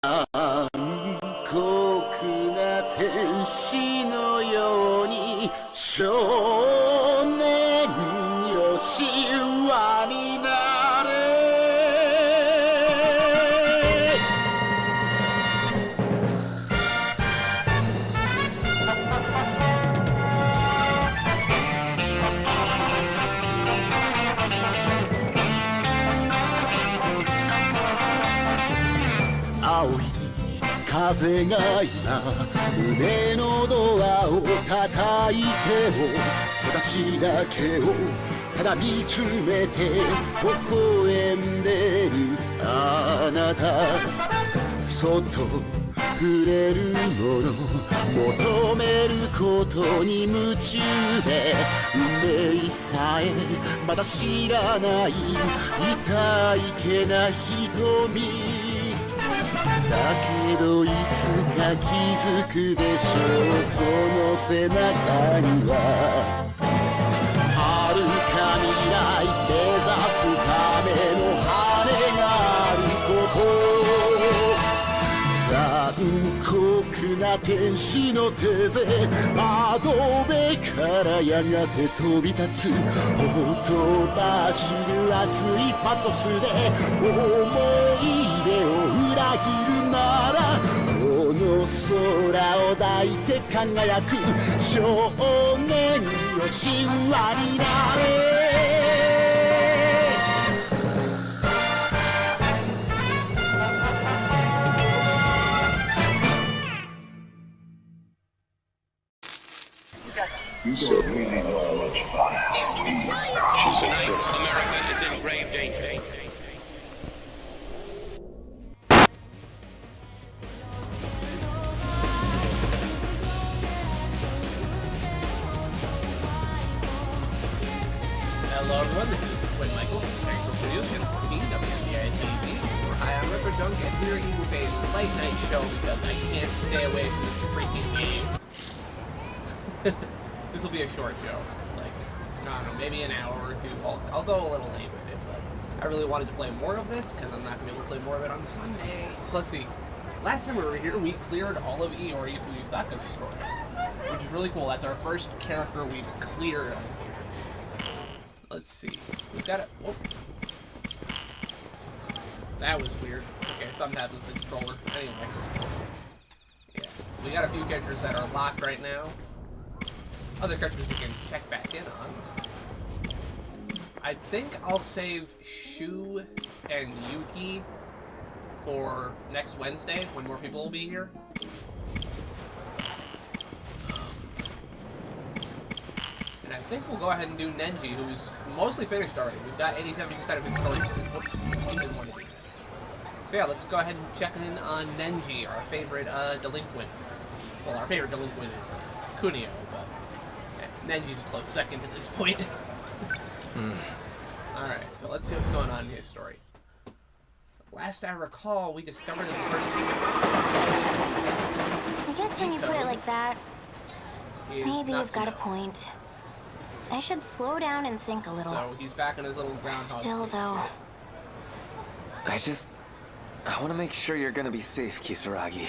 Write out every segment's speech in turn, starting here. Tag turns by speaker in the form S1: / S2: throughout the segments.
S1: 残酷な天使のように少年よ神話になれ。青い風が今胸のドアを叩いても私だけをただ見つめて微笑んでるあなた。そっと触れるもの求めることに夢中で運命さえまだ知らない痛いけな瞳だけどいつか気づくでしょう。その背中には遥か未来目指すための羽があること。残酷な天使の手で窓辺からやがて飛び立つほとばしる熱いパトスで思い出を裏切るならこの空を抱いて輝く少年よ神話になれ。
S2: So we need to know much about her. She's a trip.
S3: America is in grave danger. Hello everyone, this is Quinn Michael from Technical Studios, Channel 14, WNBI TV. We're high on River Dunk and we're eating with a late night show because I can't stay away from this freaking game. This will be a short show, like, I don't know, maybe an hour or two. I'll go a little late with it, but I really wanted to play more of this because I'm not going to be able to play more of it on Sunday. So let's see. Last time we were here, we cleared all of Iori Fujisaka's story, which is really cool. That's our first character we've cleared on here. Let's see. We've got it. Oh. That was weird. Okay, something happened with the controller. Anyway. Yeah. We got a few characters that are locked right now. Other characters we can check back in on. I think I'll save Shu and Yuki for next Wednesday when more people will be here. And I think we'll go ahead and do Nenji, who's mostly finished already. We've got 87% of his story. Whoops, didn't want to do that. So yeah, let's go ahead and check in on Nenji, our favorite delinquent. Well, our favorite delinquent is Kunio, but Nenji's a close second at this point. Alright, so let's see what's going on in his story. Last I recall, we discovered in the first...
S4: I guess when you put it like that, maybe you've got a point. I should slow down and think a little.
S3: So he's back in his little groundhog
S4: Still,
S3: suit.
S4: though...
S5: I want to make sure you're gonna be safe, Kisaragi.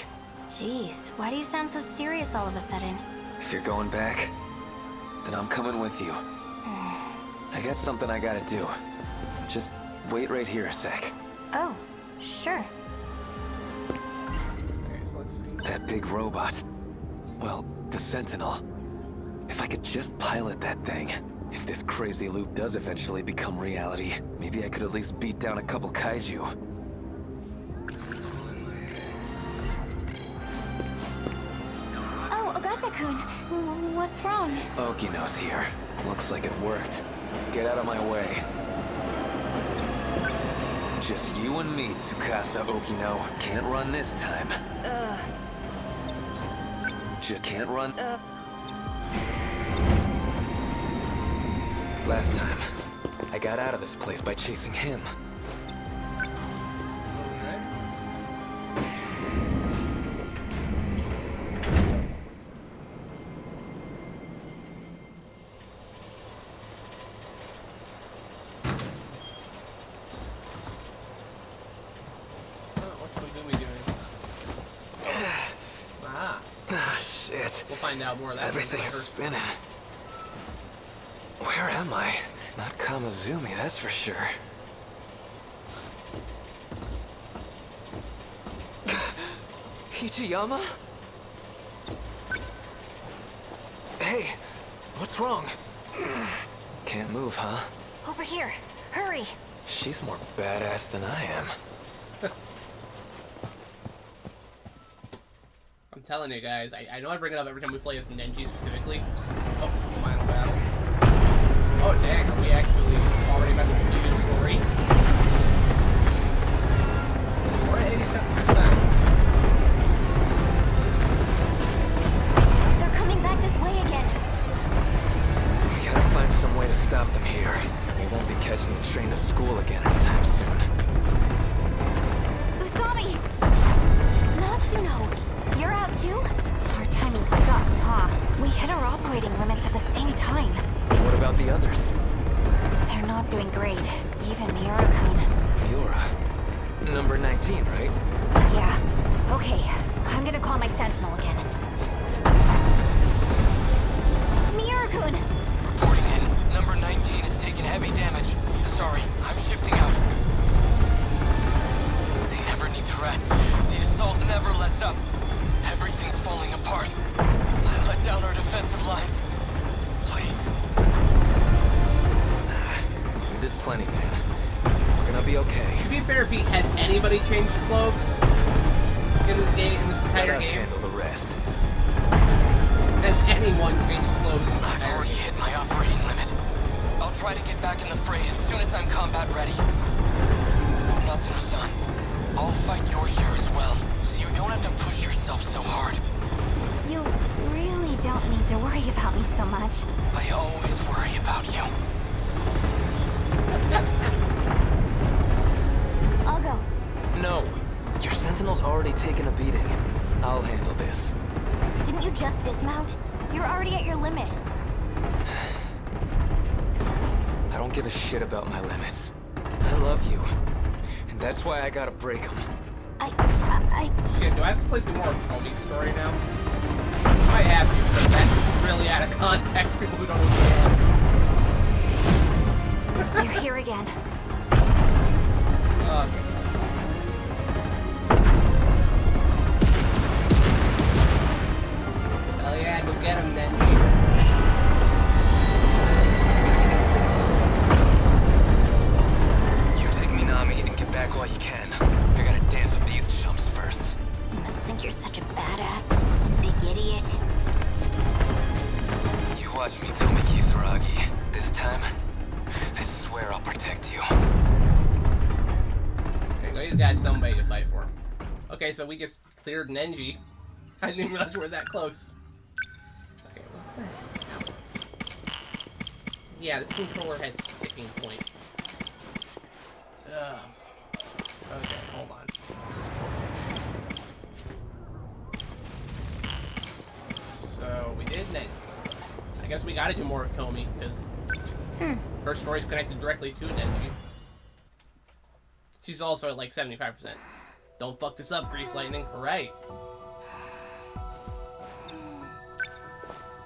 S4: Jeez, why do you sound so serious all of a sudden?
S5: If you're going back, then I'm coming with you. I got something I gotta do. Just wait right here a sec.
S4: Oh, sure.
S3: Okay, so let's see.
S5: That big robot. Well, the Sentinel. If I could just pilot that thing. If this crazy loop does eventually become reality, maybe I could at least beat down a couple kaiju.
S4: Oh, Ogata-kun, what's wrong?
S5: Okino's here. Looks like it worked. Get out of my way. Just you and me, Tsukasa Okino. Can't run this time. Just can't run. Last time, I got out of this place by chasing him.
S3: What's we doing? We'll find out more of that.
S5: Everything's spinning. Where am I? Not Kamazumi, that's for sure. Ichiyama? Hey, what's wrong? Can't move, huh?
S4: Over here. Hurry.
S5: She's more badass than I am.
S3: I'm telling you guys, I know I bring it up every time we play as Nenji specifically. Oh, final battle. Oh dang, are we actually already about to complete this story? We're at 87%.
S4: They're coming back this way again.
S5: We gotta find some way to stop them here. We won't be catching the train to school again anytime soon.
S4: Usami! Natsuno! You're out too? Our timing sucks, huh? We hit our operating limits at the same time.
S5: What about the others?
S4: They're not doing great. Even Miura-kun.
S5: Miura. Number 19, right?
S4: Yeah. Okay. I'm gonna call my sentinel again. Miura-kun!
S6: Reporting in. Number 19 is taking heavy damage. Sorry, I'm shifting out. They never need to rest. The assault never lets up. Everything's falling apart. I let down our defensive line. Please.
S5: You did plenty, man. We're gonna be okay.
S3: To be fair, Pete, has anybody changed clothes in this game, in this entire
S5: Let us
S3: game?
S5: handle the rest.
S3: Has anyone changed clothes in this
S6: I've
S3: entire
S6: already
S3: game?
S6: hit my operating limit. I'll try to get back in the fray as soon as I'm combat ready. Natsuno-san, I'll fight your share as well, so you don't have to push yourself so hard.
S4: You really don't need to worry about me so much.
S6: I always worry about you.
S4: I'll go.
S5: No! Your sentinel's already taken a beating. I'll handle this.
S4: Didn't you just dismount? You're already at your limit.
S5: I don't give a shit about my limits. I love you. And that's why I gotta break them.
S3: Shit, do I have to play through more of Toby's story now? I might have to, because that's really out of context for people who don't understand.
S4: You're here again.
S3: Hell yeah, go get him then.
S5: You take Minami and get back while you can. I gotta dance with these chumps first.
S4: You must think you're such a badass, big idiot.
S5: You watch me, Tomi Kisaragi. This time, I swear I'll protect you.
S3: There you go, he's got somebody to fight for. Okay, so we just cleared Nenji. I didn't even realize we were that close. Okay, what the hell? Yeah, this controller has sticking points. Okay, hold on. So, we did Nenji. I guess we gotta do more of Tomi, because her story's connected directly to Nenji. She's also at like 75%. Don't fuck this up, Grease Lightning. Alright.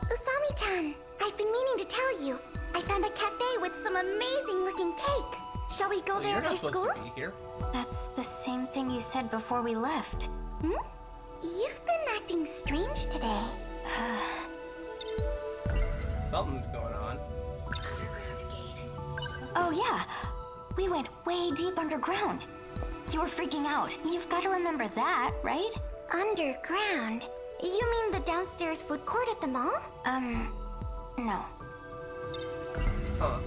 S7: Usami-chan, I've been meaning to tell you. I found a cafe with some amazing-looking cakes. Shall we go
S3: Well,
S7: there
S3: you're not
S7: after
S3: supposed
S7: school?
S3: to be here.
S4: That's the same thing you said before we left.
S7: Hmm? You've been acting strange today.
S3: Something's going on.
S4: Oh yeah, we went way deep underground. You were freaking out. You've got to remember that, right?
S7: Underground? You mean the downstairs food court at the mall?
S4: No.
S3: Huh.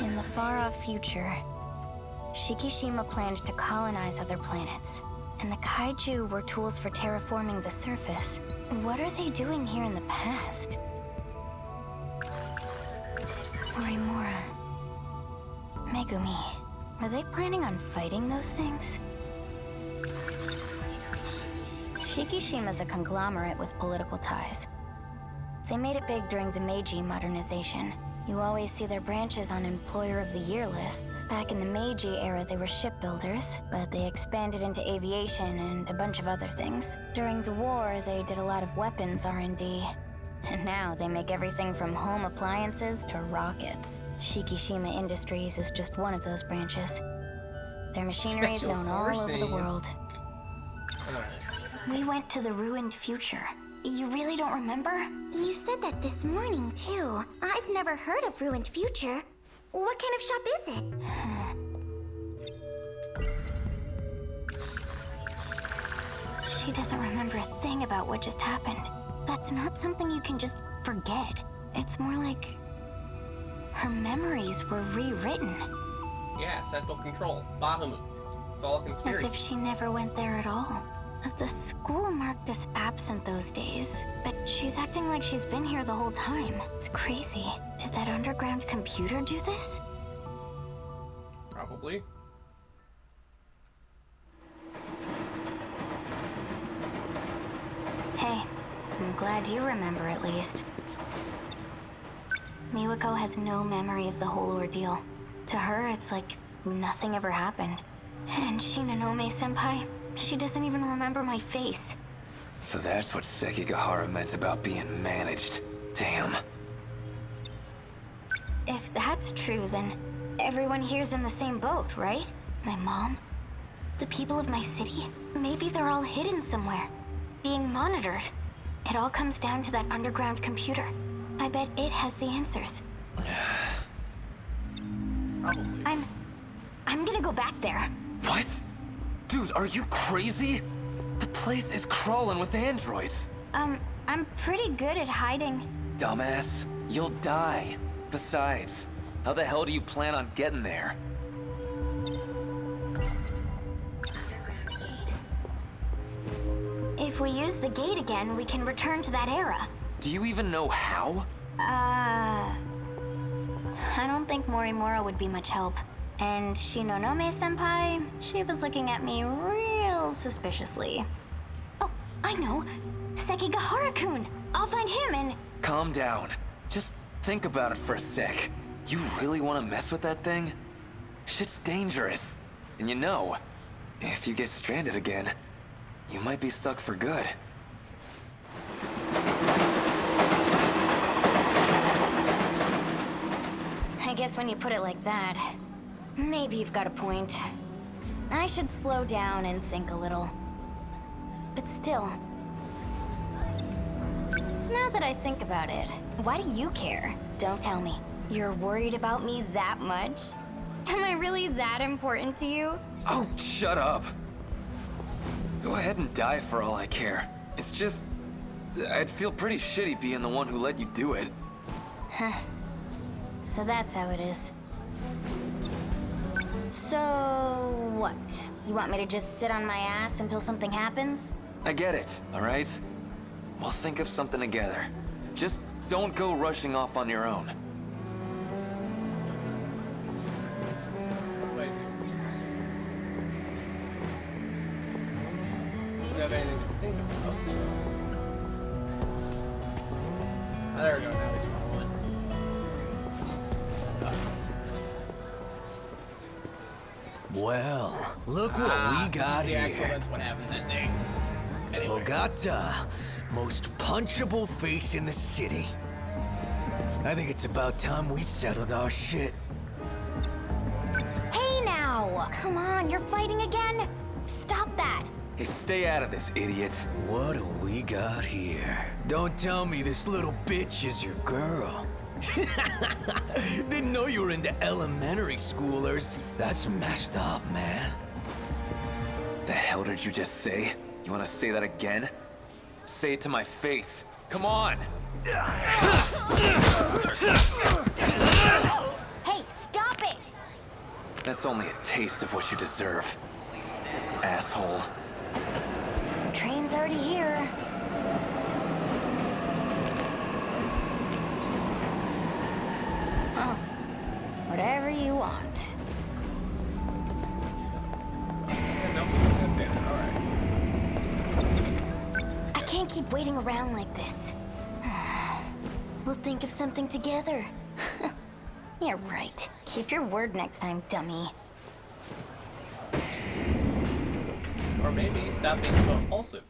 S4: In the far-off future, Shikishima planned to colonize other planets, and the kaiju were tools for terraforming the surface. What are they doing here in the past? Morimura. Megumi. Were they planning on fighting those things? Shikishima's a conglomerate with political ties. They made it big during the Meiji modernization, You always see their branches on Employer of the Year lists. Back in the Meiji era, they were shipbuilders, but they expanded into aviation and a bunch of other things. During the war, they did a lot of weapons R&D. And now they make everything from home appliances to rockets. Shikishima Industries is just one of those branches. Their machinery is
S3: Special
S4: known all over the
S3: forces.
S4: world.
S3: Alright.
S4: We went to the ruined future. You really don't remember?
S7: You said that this morning, too. I've never heard of Ruined Future. What kind of shop is it?
S4: She doesn't remember a thing about what just happened. That's not something you can just forget. It's more like her memories were rewritten.
S3: Yeah, Central Control. Bahamut. It's all a
S4: As
S3: conspiracy.
S4: if she never went there at all. The school marked us absent those days, but she's acting like she's been here the whole time. It's crazy. Did that underground computer do this?
S3: Probably.
S4: Hey, I'm glad you remember at least. Miwako has no memory of the whole ordeal. To her, it's like nothing ever happened. And Shinonome-senpai, she doesn't even remember my face.
S5: So that's what Sekigahara meant about being managed. Damn.
S4: If that's true, then everyone here's in the same boat, right? My mom? The people of my city? Maybe they're all hidden somewhere, being monitored. It all comes down to that underground computer. I bet it has the answers.
S3: Probably.
S4: I'm gonna go back there.
S5: What? Dude, are you crazy? The place is crawling with androids.
S4: I'm pretty good at hiding.
S5: Dumbass, you'll die. Besides, how the hell do you plan on getting there?
S4: If we use the gate again, we can return to that era.
S5: Do you even know how?
S4: I don't think Morimura would be much help. And Shinonome-senpai, she was looking at me real suspiciously. Oh, I know! Sekigahara-kun! I'll find him and...
S5: Calm down. Just think about it for a sec. You really want to mess with that thing? Shit's dangerous. And you know, if you get stranded again, you might be stuck for good.
S4: I guess when you put it like that, maybe you've got a point. I should slow down and think a little. But still... Now that I think about it, why do you care? Don't tell me. You're worried about me that much? Am I really that important to you?
S5: Oh, shut up. Go ahead and die for all I care. It's just... I'd feel pretty shitty being the one who let you do it.
S4: Huh. So that's how it is. So... what? You want me to just sit on my ass until something happens?
S5: I get it, alright? We'll think of something together. Just don't go rushing off on your own.
S3: Wait. Do you have anything to think about? So. Oh, there we go. Now he's following.
S8: Well, look what we got
S3: Yeah, actually,
S8: here.
S3: that's what happened that day. Anyway.
S8: Ogata, most punchable face in the city. I think it's about time we settled our shit.
S4: Hey now! Come on, you're fighting again? Stop that!
S5: Hey, stay out of this, idiot.
S8: What do we got here? Don't tell me this little bitch is your girl. Didn't know you were into elementary schoolers. That's messed up, man.
S5: The hell did you just say? You wanna say that again? Say it to my face. Come on!
S4: Hey, stop it!
S5: That's only a taste of what you deserve. Asshole.
S4: Train's already here. Oh, whatever you want.
S3: Nope, he's gonna say that. Alright.
S4: I can't keep waiting around like this. We'll think of something together. Yeah, right. Keep your word next time, dummy.
S3: Or maybe stop being so impulsive.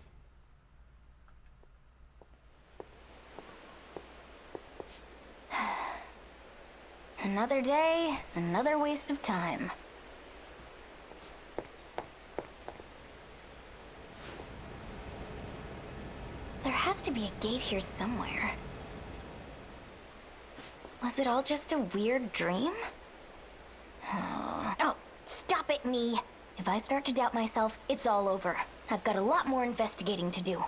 S4: Another day, another waste of time. There has to be a gate here somewhere. Was it all just a weird dream? Oh, stop it, Nee. If I start to doubt myself, it's all over. I've got a lot more investigating to do.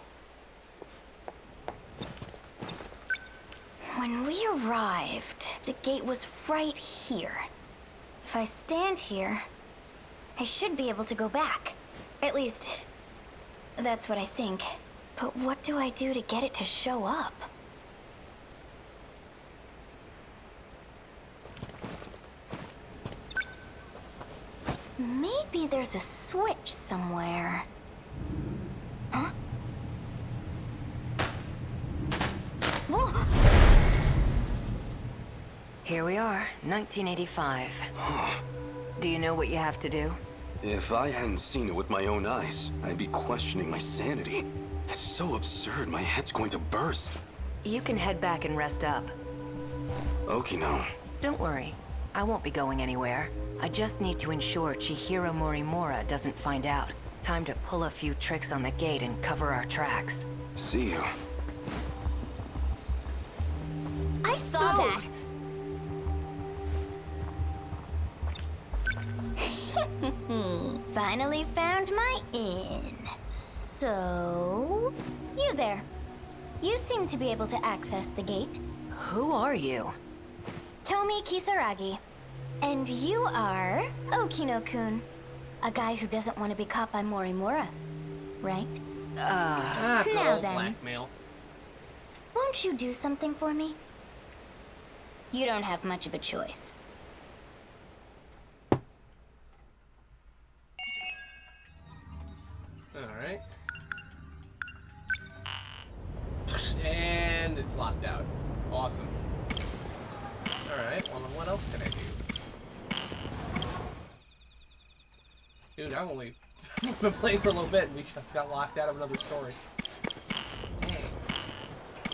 S4: When we arrived, the gate was right here. If I stand here, I should be able to go back. At least, that's what I think. But what do I do to get it to show up? Maybe there's a switch somewhere. Huh? Whoa!
S9: Here we are, 1985. Do you know what you have to do?
S10: If I hadn't seen it with my own eyes, I'd be questioning my sanity. It's so absurd, my head's going to burst.
S9: You can head back and rest up.
S10: Okay, no.
S9: Don't worry, I won't be going anywhere. I just need to ensure Chihiro Morimura doesn't find out. Time to pull a few tricks on the gate and cover our tracks.
S10: See you.
S4: I saw that! Finally found my inn. So... you there. You seem to be able to access the gate.
S9: Who are you?
S4: Tomi Kisaragi. And you are Okino-kun. A guy who doesn't want to be caught by Morimura. Right?
S3: Good
S4: Now
S3: old
S4: then.
S3: blackmail.
S4: Won't you do something for me? You don't have much of a choice.
S3: Alright. And it's locked out. Awesome. Alright, well then what else can I do? Dude, I've only been playing for a little bit and we just got locked out of another story. Dang.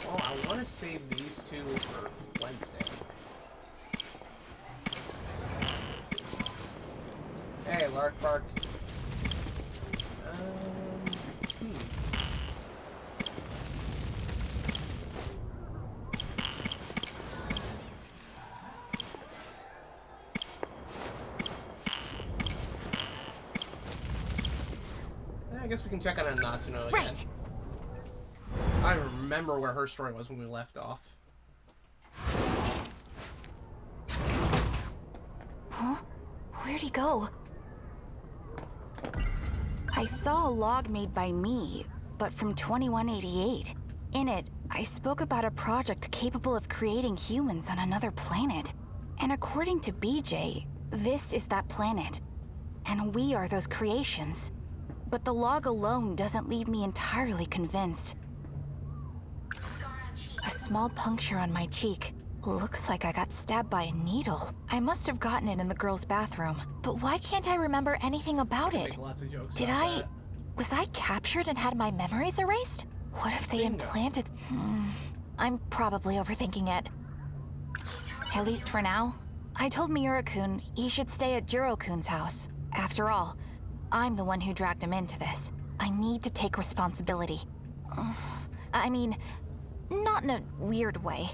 S3: Well, I want to save these two for Wednesday. Hey, Lark Bark. I guess we can check on Natsuno again.
S4: Right.
S3: I remember where her story was when we left off.
S11: Huh? Where'd he go? I saw a log made by me, but from 2188. In it, I spoke about a project capable of creating humans on another planet. And according to BJ, this is that planet. And we are those creations. But the log alone doesn't leave me entirely convinced. A small puncture on my cheek. Looks like I got stabbed by a needle. I must have gotten it in the girls' bathroom. But why can't I remember anything about it?
S3: Make lots of jokes
S11: Did
S3: about
S11: I...
S3: that.
S11: Was I captured and had my memories erased? What if they
S3: Bingo.
S11: implanted... I'm probably overthinking it. At least for now. I told Miura-kun he should stay at Jiro-kun's house. After all, I'm the one who dragged him into this. I need to take responsibility. I mean, not in a weird way.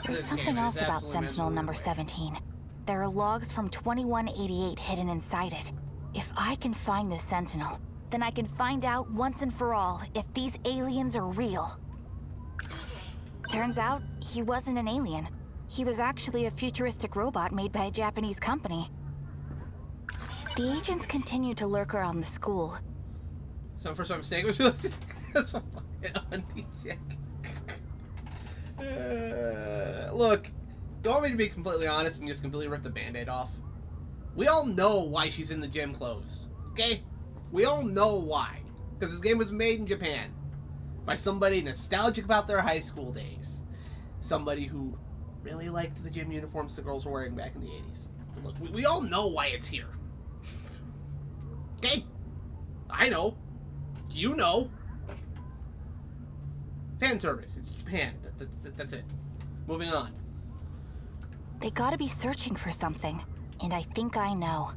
S11: There's something else about Sentinel number 17. There are logs from 2188 hidden inside it. If I can find this Sentinel, then I can find out once and for all if these aliens are real. Turns out, he wasn't an alien. He was actually a futuristic robot made by a Japanese company. The agents continue to lurk around the school.
S3: So for some mistake was that's a fucking undie chick. Look, do you want me to be completely honest and just completely rip the band-aid off? We all know why she's in the gym clothes, okay? We all know why. Because this game was made in Japan by somebody nostalgic about their high school days. Somebody who really liked the gym uniforms the girls were wearing back in the 80s. Look, we all know why it's here. Okay? I know. You know. Fan service. It's Japan. That's it. Moving on.
S11: They gotta be searching for something, and I think I know.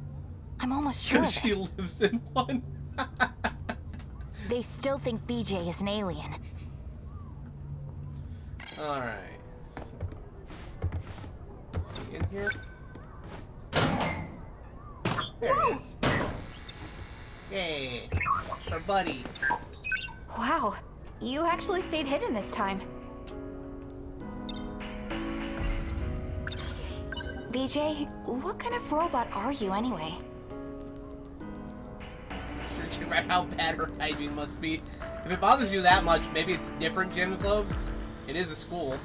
S11: I'm almost sure of
S3: She
S11: it.
S3: lives in one.
S11: They still think BJ is an alien.
S3: Alright. Is he in here? There it is. Yay. It's our buddy.
S11: Wow, you actually stayed hidden this time. BJ, what kind of robot are you anyway?
S3: Searching about how bad her hygiene must be. If it bothers you that much, maybe it's different gym clothes. It is a school.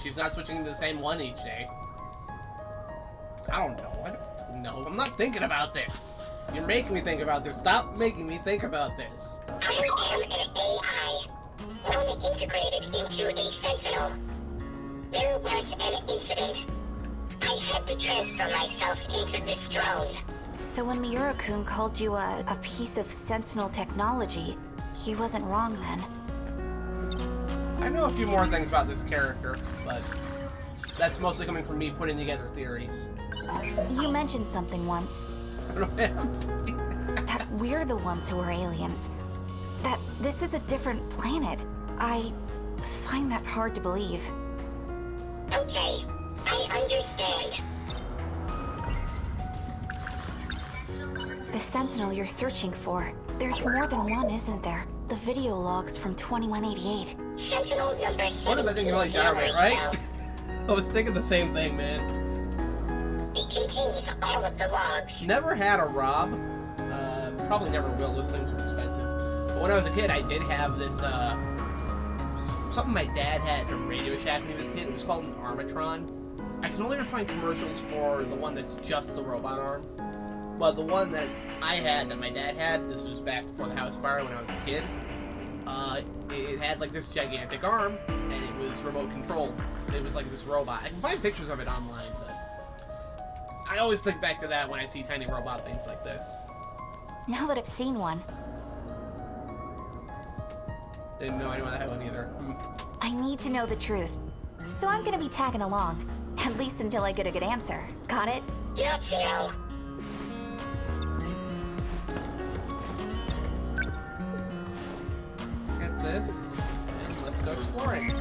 S3: She's not switching to the same one each day. I don't know. I don't know. I'm not thinking about this. You're making me think about this. Stop making me think about this.
S7: I am an AI, fully integrated into a Sentinel. There was an incident. I had to transfer myself into this drone.
S11: So when Miura-kun called you a piece of Sentinel technology, he wasn't wrong then.
S3: I know a few more things about this character, but that's mostly coming from me putting together theories.
S11: You mentioned something once.
S3: I don't know what I'm saying.
S11: That we're the ones who are aliens. That this is a different planet. I find that hard to believe.
S7: Okay, I understand.
S11: The Sentinel you're searching for. There's more than one, isn't there? The video logs from 2188.
S7: Sentinel number 7.
S3: What did that thing really generate, right? I was thinking the same thing, man.
S7: It contains all of the logs.
S3: Never had a Rob. Probably never will. Those things are expensive. But when I was a kid, I did have this, something my dad had at Radio Shack when he was a kid. It was called an Armatron. I can only ever find commercials for the one that's just the robot arm. But the one that I had, that my dad had, this was back before the house fire when I was a kid, it had like this gigantic arm, and it was remote controlled. It was like this robot. I can find pictures of it online, but I always think back to that when I see tiny robot things like this.
S11: Now that I've seen one,
S3: Didn't know anyone that had one either.
S11: I need to know the truth. So I'm gonna be tagging along. At least until I get a good answer. Got it?
S7: Yes, no.
S3: Let's get this, and let's go exploring.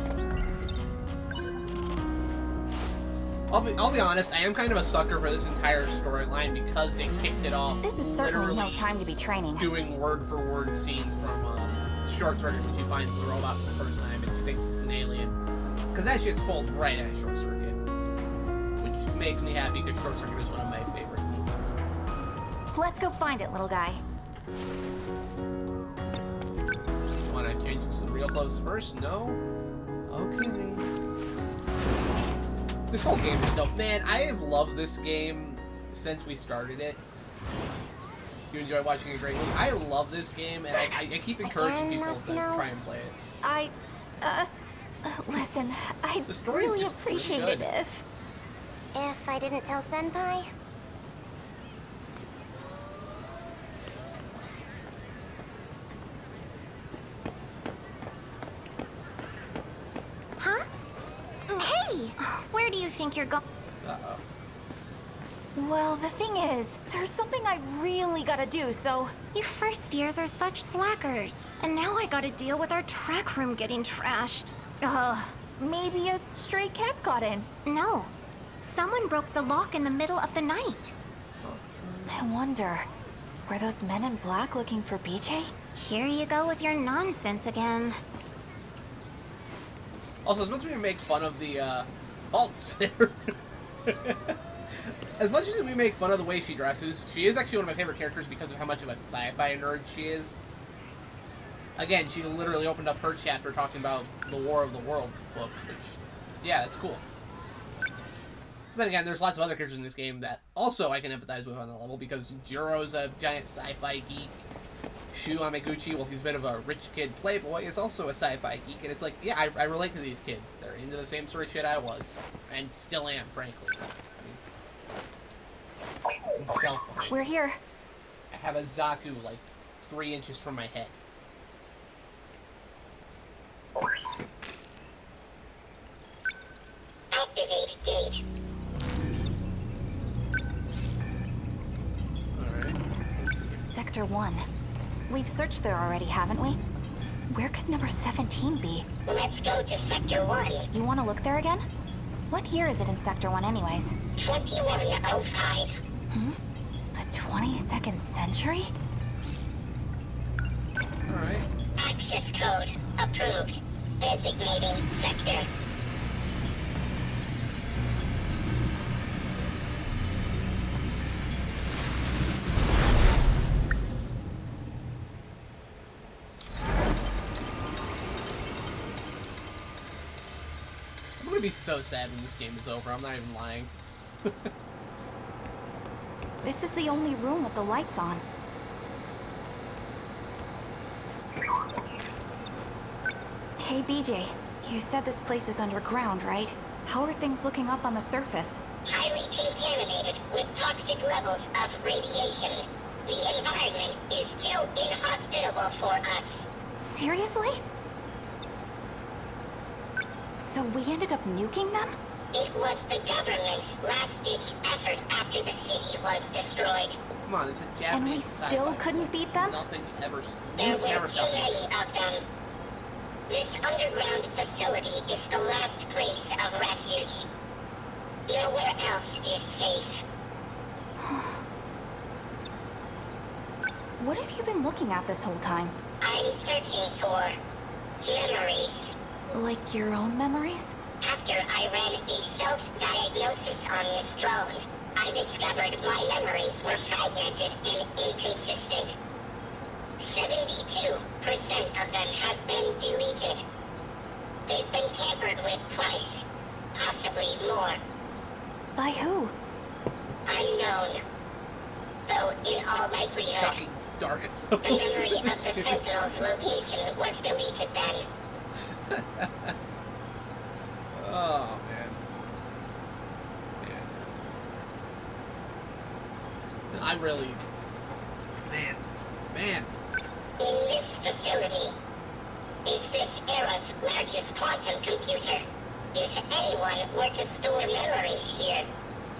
S3: I'll be honest, I am kind of a sucker for this entire storyline because they kicked it off.
S11: This is certainly no
S3: literally
S11: time to be training.
S3: doing word-for-word scenes from Short Circuit when she finds the robot for the first time and she thinks it's an alien. Because that shit's pulled right out of Short Circuit. Which makes me happy because Short Circuit is one of my favorite movies.
S11: Let's go find it, little guy.
S3: Want to change some real clothes first? No? Okay. This whole game is dope. Man, I have loved this game since we started it. You enjoy watching a great movie? I love this game, and I keep encouraging people to try and play it.
S11: Listen, I'd
S3: The story's
S11: really
S3: just really
S11: appreciate
S3: good.
S11: it
S7: If I didn't tell Senpai? Huh? Hey! Where do you think you're going?
S3: Uh-oh.
S11: Well, the thing is, there's something I really gotta do, so...
S7: You first years are such slackers. And now I gotta deal with our track room getting trashed.
S11: Maybe a stray cat got in.
S7: No. Someone broke the lock in the middle of the night.
S11: I wonder, were those men in black looking for BJ?
S7: Here you go with your nonsense again.
S3: Also, as much as we make fun of the, Halt, as much as we make fun of the way she dresses, she is actually one of my favorite characters because of how much of a sci-fi nerd she is. Again, she literally opened up her chapter talking about the War of the World book, which, yeah, that's cool. But then again, there's lots of other characters in this game that also I can empathize with on the level, because Jiro's a giant sci-fi geek. Shu Amaguchi, well, he's a bit of a rich kid playboy, is also a sci-fi geek, and it's like, yeah, I relate to these kids. They're into the same sort of shit I was, and still am, frankly. I mean, self-point.
S11: We're here.
S3: I have a Zaku, like, 3 inches from my head.
S7: Activate gate.
S3: Alright.
S11: Sector 1. We've searched there already, haven't we? Where could number 17 be?
S7: Let's go to Sector 1.
S11: You want to look there again? What year is it in Sector 1 anyways?
S7: 2105.
S11: The 22nd century?
S3: Alright.
S7: Access code approved. Designating sector.
S3: I'm gonna be so sad when this game is over, I'm not even lying.
S11: This is the only room with the lights on. Hey, BJ. You said this place is underground, right? How are things looking up on the surface?
S7: Highly contaminated with toxic levels of radiation. The environment is too inhospitable for us.
S11: Seriously? So we ended up nuking them?
S7: It was the government's last-ditch effort after the city was destroyed.
S3: Come on, it's a Japanese
S11: And we still
S3: sci-fi
S11: couldn't
S3: story.
S11: beat them?
S3: Nothing ever...
S7: There
S3: Nukes never
S7: were too
S3: stop
S7: many
S3: me.
S7: of them. This underground facility is the last place of refuge. Nowhere else is safe.
S11: What have you been looking at this whole time?
S7: I'm searching for memories.
S11: Like your own memories?
S7: After I ran a self-diagnosis on this drone, I discovered my memories were fragmented and inconsistent. 72% of them have been deleted. They've been tampered with twice, possibly more.
S11: By who?
S7: Unknown. Though in all likelihood,
S3: Shocking dark.
S7: the memory of the Sentinel's location was deleted then.
S3: Oh, man. I really... Man.
S7: In this facility is this era's largest quantum computer. If anyone were to store memories here,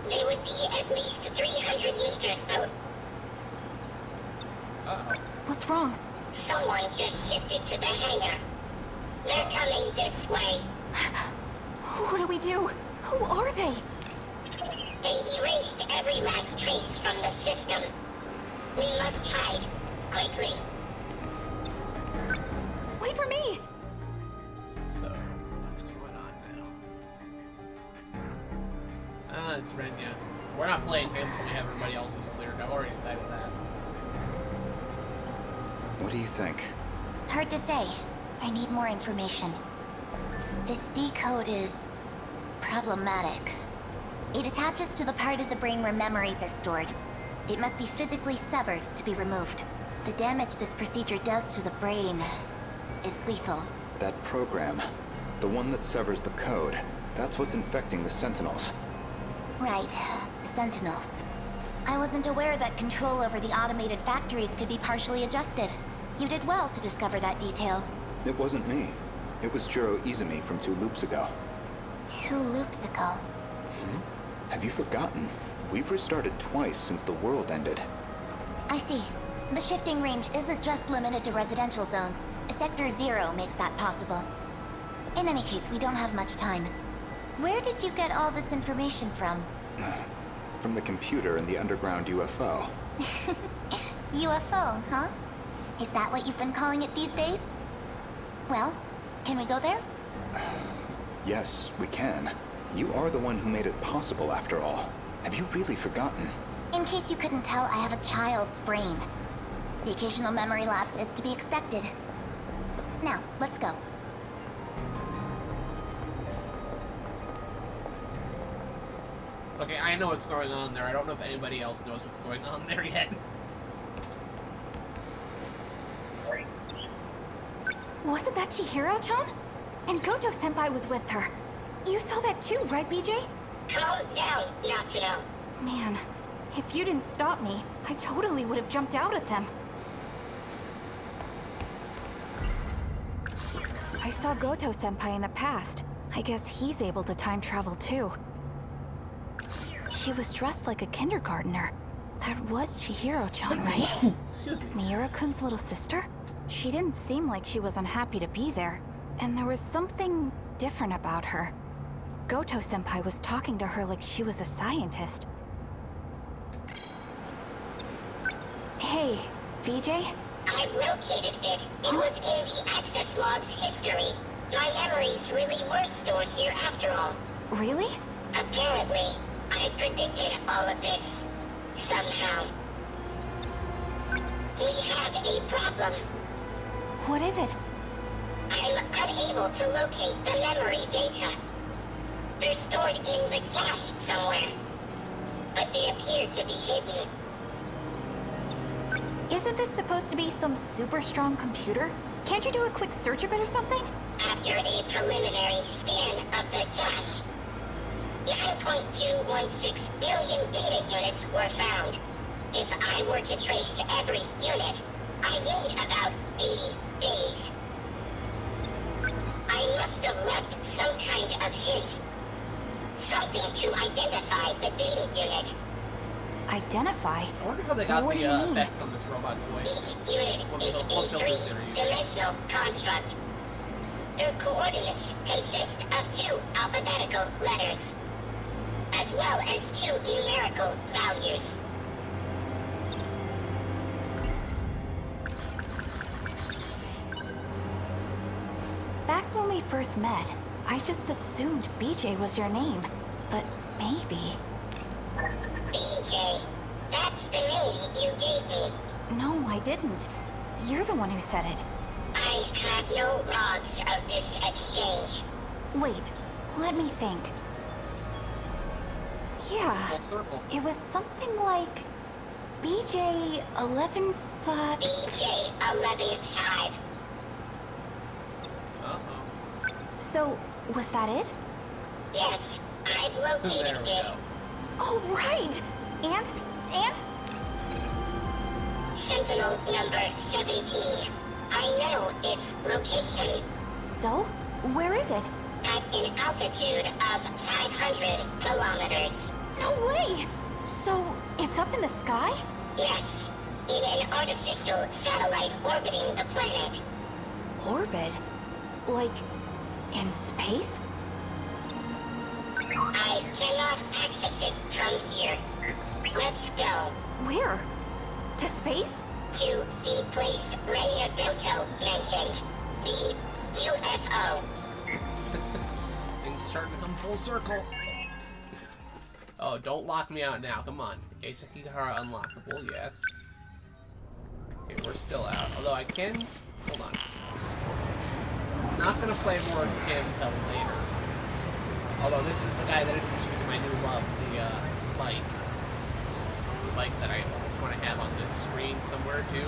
S7: they would be at least 300 meters out.
S3: Uh-oh.
S11: What's wrong?
S7: Someone just shifted to the hangar. They're coming this way.
S11: What do we do? Who are they?
S7: They erased every last trace from the system. We must hide, quickly.
S11: Wait for me!
S3: So, what's going on now? Ah, it's Renya. We're not playing him until we have everybody else's cleared. I've already decided that.
S12: What do you think?
S4: Hard to say. I need more information. This D code is problematic. It attaches to the part of the brain where memories are stored. It must be physically severed to be removed. The damage this procedure does to the brain is lethal.
S12: That program, the one that severs the code, that's what's infecting the Sentinels.
S4: Right. Sentinels. I wasn't aware that control over the automated factories could be partially adjusted. You did well to discover that detail.
S12: It wasn't me. It was Jiro Izumi from 2 loops ago.
S4: 2 loops ago.
S12: Have you forgotten? We've restarted twice since the world ended.
S4: I see. The shifting range isn't just limited to residential zones. Sector 0 makes that possible. In any case, we don't have much time. Where did you get all this information from?
S12: From the computer in the underground UFO.
S4: UFO, huh? Is that what you've been calling it these days? Well, can we go there?
S12: Yes, we can. You are the one who made it possible, after all. Have you really forgotten?
S4: In case you couldn't tell, I have a child's brain. The occasional memory lapse is to be expected. Now, let's go.
S3: Okay, I know what's going on there. I don't know if anybody else knows what's going on there yet.
S11: Wasn't that Chihiro-chan? And Goto-senpai was with her. You saw that too, right, BJ?
S7: Calm down, Natsuno.
S11: Man, if you didn't stop me, I totally would have jumped out at them. I saw Goto-senpai in the past. I guess he's able to time travel too. She was dressed like a kindergartner. That was Chihiro-chan, right?
S3: Excuse me.
S11: Miura-kun's little sister? She didn't seem like she was unhappy to be there. And there was something different about her. Goto-senpai was talking to her like she was a scientist. Hey, VJ?
S7: I've located it. It was in the access log's history. My memories really were stored here after all.
S11: Really?
S7: Apparently, I predicted all of this. Somehow. We have a problem.
S11: What is it?
S7: I'm unable to locate the memory data. They're stored in the cache somewhere, but they appear to be hidden.
S11: Isn't this supposed to be some super strong computer? Can't you do a quick search of it or something?
S7: After a preliminary scan of the cache, 9.216 million data units were found. If I were to trace every unit, I need about 80 days. I must have left some kind of hint. Something to identify the data unit.
S11: Identify?
S3: I wonder how they got
S11: What do you
S3: the
S11: mean?
S3: effects on this robot's voice.
S7: Each unit
S3: What
S7: is
S3: filters
S7: a
S3: they're using.
S7: three-dimensional construct. Their coordinates consist of 2 alphabetical letters, as well as 2 numerical values.
S11: Back when we first met, I just assumed BJ was your name. But maybe...
S7: BJ, that's the name you gave me.
S11: No, I didn't. You're the one who said it.
S7: I have no logs of this exchange.
S11: Wait, let me think. Yeah,
S3: Full circle.
S11: it was something like BJ 11-5.
S7: BJ 11-5.
S3: Uh-oh.
S11: So, was that it?
S7: Yes, I've
S3: There
S7: located
S3: we
S7: it.
S3: go.
S11: Oh, right! And?
S7: Sentinel number 17. I know its location.
S11: So, where is it?
S7: At an altitude of 500 kilometers.
S11: No way! So, it's up in the sky?
S7: Yes, in an artificial satellite orbiting the planet.
S11: Orbit? Like, in space?
S7: I cannot access it from here. Let's go
S11: Where? To space?
S7: to the place Renia Goto mentioned. The UFO.
S3: Things are starting to come full circle. Oh, don't lock me out now. Come on. Sekigahara unlockable, yes. Okay, we're still out. Although I can... Hold on. Not gonna play more of him until later. Although this is the guy that introduced me to my new love, the bike. The bike that I almost want to have on this screen somewhere too.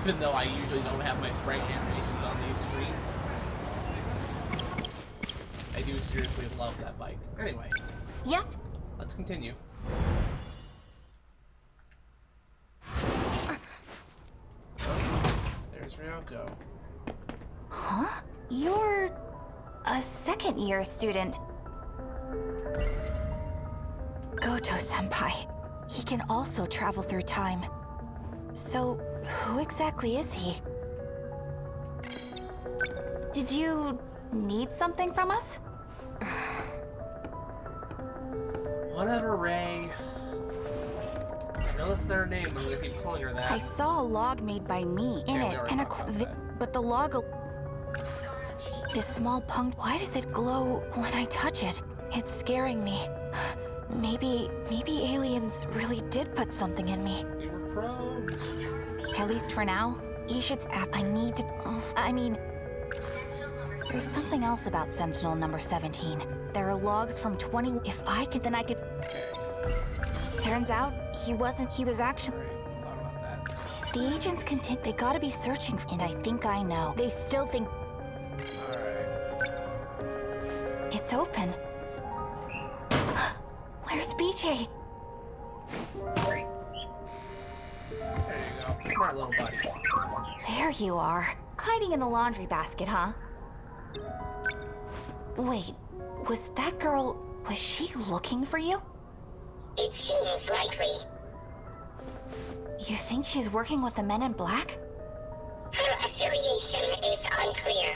S3: Even though I usually don't have my sprite animations on these screens. I do seriously love that bike. Anyway,
S11: Yep.
S3: let's continue. There's Ryoko.
S11: Huh? You're a second-year student. Goto-senpai. He can also travel through time. So, who exactly is he? Did you need something from us?
S3: Whatever, Ray. I know that's not her name, but I'm gonna keep calling her that.
S11: I saw a log made by me in
S3: Yeah, we
S11: it,
S3: already
S11: and
S3: talked about that.
S11: but the log. This small punct. Why does it glow when I touch it? It's scaring me. Maybe aliens really did put something in me.
S3: We were pros.
S11: At least for now. Ishid's app. I need to. I mean, there's something else about Sentinel number 17. There are logs from 20. If I could, then I could. Turns out he wasn't. He was actually.
S3: Alright, thought about that.
S11: The agents they gotta be searching, and I think I know. They still think it's open. Where's BJ?
S3: There you go. Smart little buddy.
S11: There you are. Hiding in the laundry basket, huh? Wait, was that girl... was she looking for you?
S7: It seems likely.
S11: You think she's working with the men in black?
S7: Her affiliation is unclear.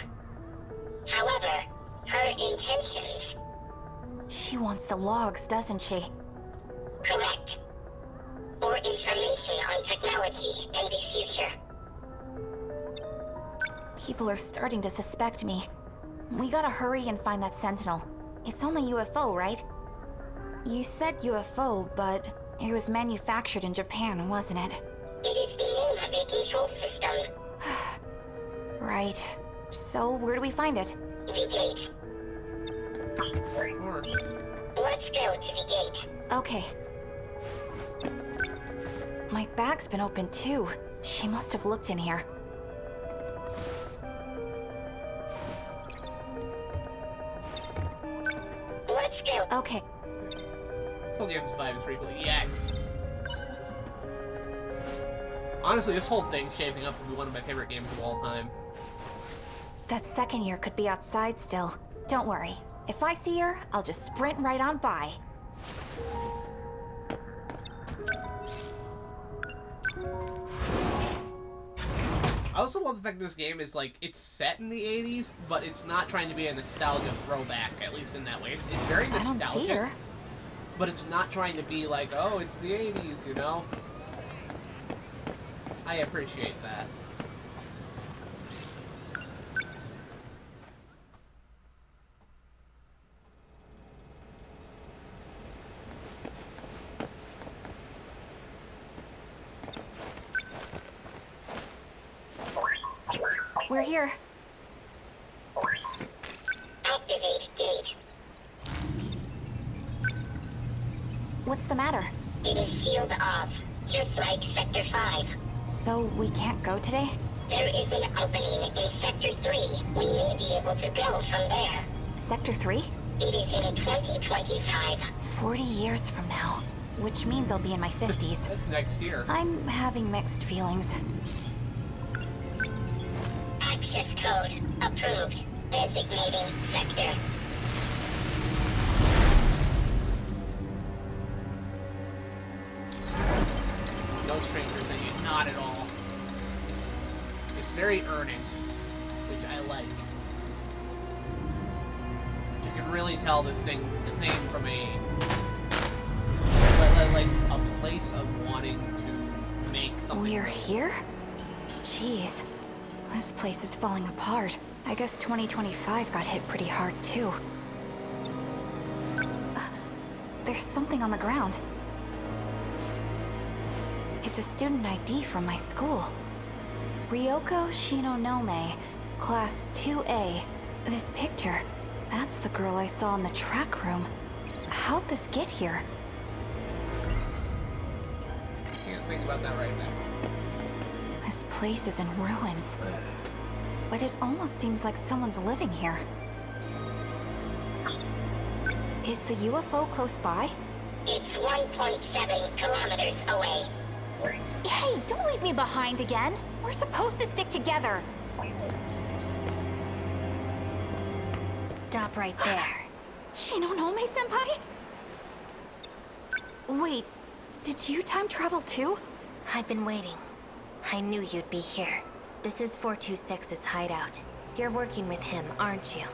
S7: However, her intentions...
S11: She wants the logs, doesn't she?
S7: Correct. Or information on technology and the future.
S11: People are starting to suspect me. We gotta hurry and find that sentinel. It's only UFO, right? You said UFO, but it was manufactured in Japan, wasn't it?
S7: It is the name of a control system.
S11: Right. So, where do we find it?
S7: The gate.
S3: Of course.
S7: Let's go to the gate.
S11: Okay. My bag's been open too. She must have looked in here.
S7: Let's go.
S11: Okay.
S3: Soul Games 5 is pretty cool. Yes! Honestly, this whole thing's shaping up to be one of my favorite games of all time.
S11: That second year could be outside still. Don't worry. If I see her, I'll just sprint right on by.
S3: I also love the fact that this game is like, it's set in the 80s, but it's not trying to be a nostalgia throwback, at least in that way. It's very nostalgic.
S11: I don't see her.
S3: But it's not trying to be like, oh, it's the 80s, you know? I appreciate that.
S11: We're here.
S7: Activate gate.
S11: What's the matter?
S7: It is sealed off, just like Sector 5.
S11: So we can't go today?
S7: There is an opening in Sector 3. We may be able to go from there.
S11: Sector 3?
S7: It is in 2025.
S11: 40 years from now. Which means I'll be in my 50s.
S3: That's next year.
S11: I'm having mixed feelings.
S7: Access code approved. Designating sector.
S3: No stranger thing, not at all. It's very earnest, which I like. You can really tell this thing came from like a place of wanting to make something.
S11: We're here? Jeez. This place is falling apart. I guess 2025 got hit pretty hard, too. There's something on the ground. It's a student ID from my school. Ryoko Shinonome, Class 2A. This picture, that's the girl I saw in the track room. How'd this get here?
S3: Can't think about that right now.
S11: This place is in ruins. But it almost seems like someone's living here. Is the UFO close by?
S7: It's 1.7 kilometers away.
S11: Hey, don't leave me behind again. We're supposed to stick together.
S4: Stop right there.
S11: Shinonome-senpai? Wait, did you time travel too?
S4: I've been waiting. I knew you'd be here. This is 426's hideout. You're working with him, aren't you?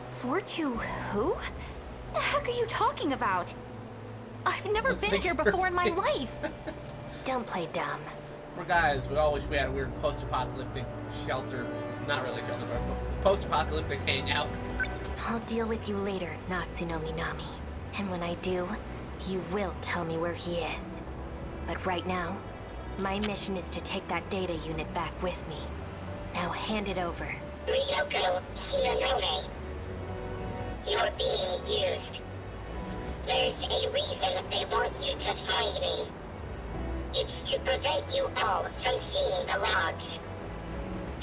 S11: 42 who? The heck are you talking about? I've never been here before in my life.
S4: Don't play dumb.
S3: We're guys, we all wish we had a weird post-apocalyptic shelter. Not really shelter, but post-apocalyptic hangout.
S4: I'll deal with you later, Natsuno Minami. And when I do, you will tell me where he is. But right now, my mission is to take that data unit back with me. Now hand it over.
S7: Ryoko Shinonome. You're being used. There's a reason they want you to find me. It's to prevent you all from seeing the logs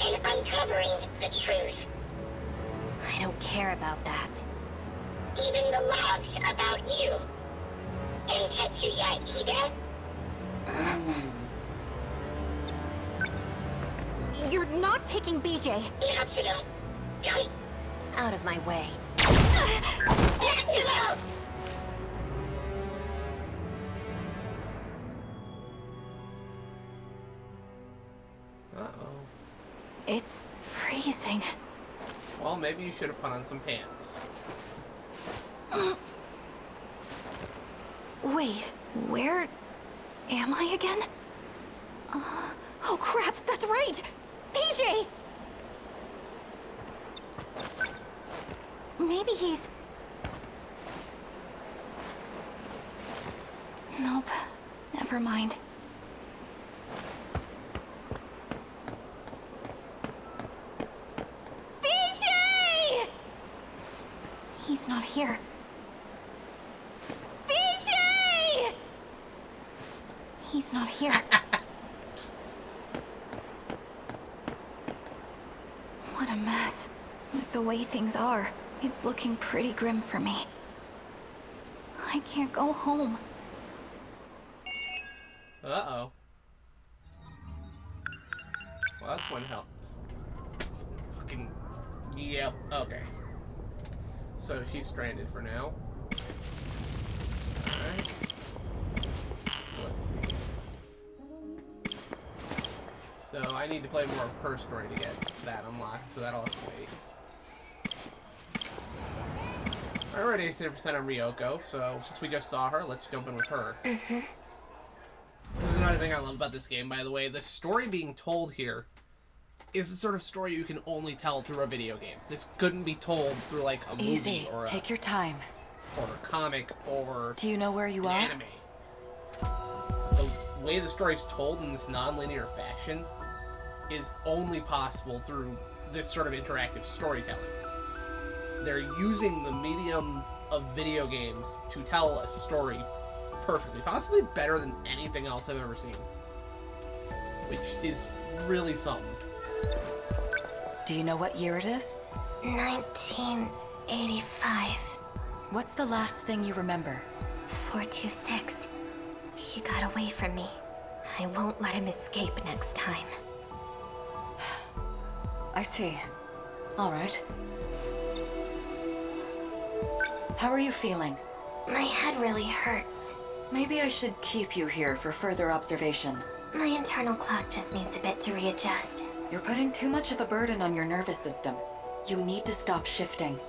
S7: and uncovering the truth.
S4: I don't care about that.
S7: Even the logs about you and Tetsuya Ida.
S11: You're not taking BJ.
S7: Natsuno, don't.
S4: Out of my way.
S7: Natsuno!
S3: Uh-oh.
S11: It's freezing.
S3: Well, maybe you should have put on some pants.
S11: Wait, where am I again? Oh crap, that's right! PJ! Maybe he's... Nope, never mind. PJ! He's not here. PJ! He's not here. What a mess. With the way things are, it's looking pretty grim for me. I can't go home.
S3: Uh-oh. Well, that's one help. Fucking... Yep, okay. So she's stranded for now. Alright. Let's see. So I need to play more of her story to get that unlocked, so that'll have to wait. I already 80% on Ryoko, so since we just saw her, let's jump in with her. This is another thing I love about this game, by the way. The story being told here is the sort of story you can only tell through a video game. This couldn't be told through, like, a movie
S9: Easy.
S3: or
S9: Take your time.
S3: Or a comic or
S9: Do you know where you are?
S3: anime. The way the story's told in this non-linear fashion is only possible through this sort of interactive storytelling. They're using the medium of video games to tell a story perfectly, possibly better than anything else I've ever seen, which is really something.
S9: Do you know what year it is?
S4: 1985.
S9: What's the last thing you remember?
S4: 426. He got away from me. I won't let him escape next time.
S9: I see. All right. How are you feeling?
S4: My head really hurts.
S9: Maybe I should keep you here for further observation.
S4: My internal clock just needs a bit to readjust.
S9: You're putting too much of a burden on your nervous system. You need to stop shifting.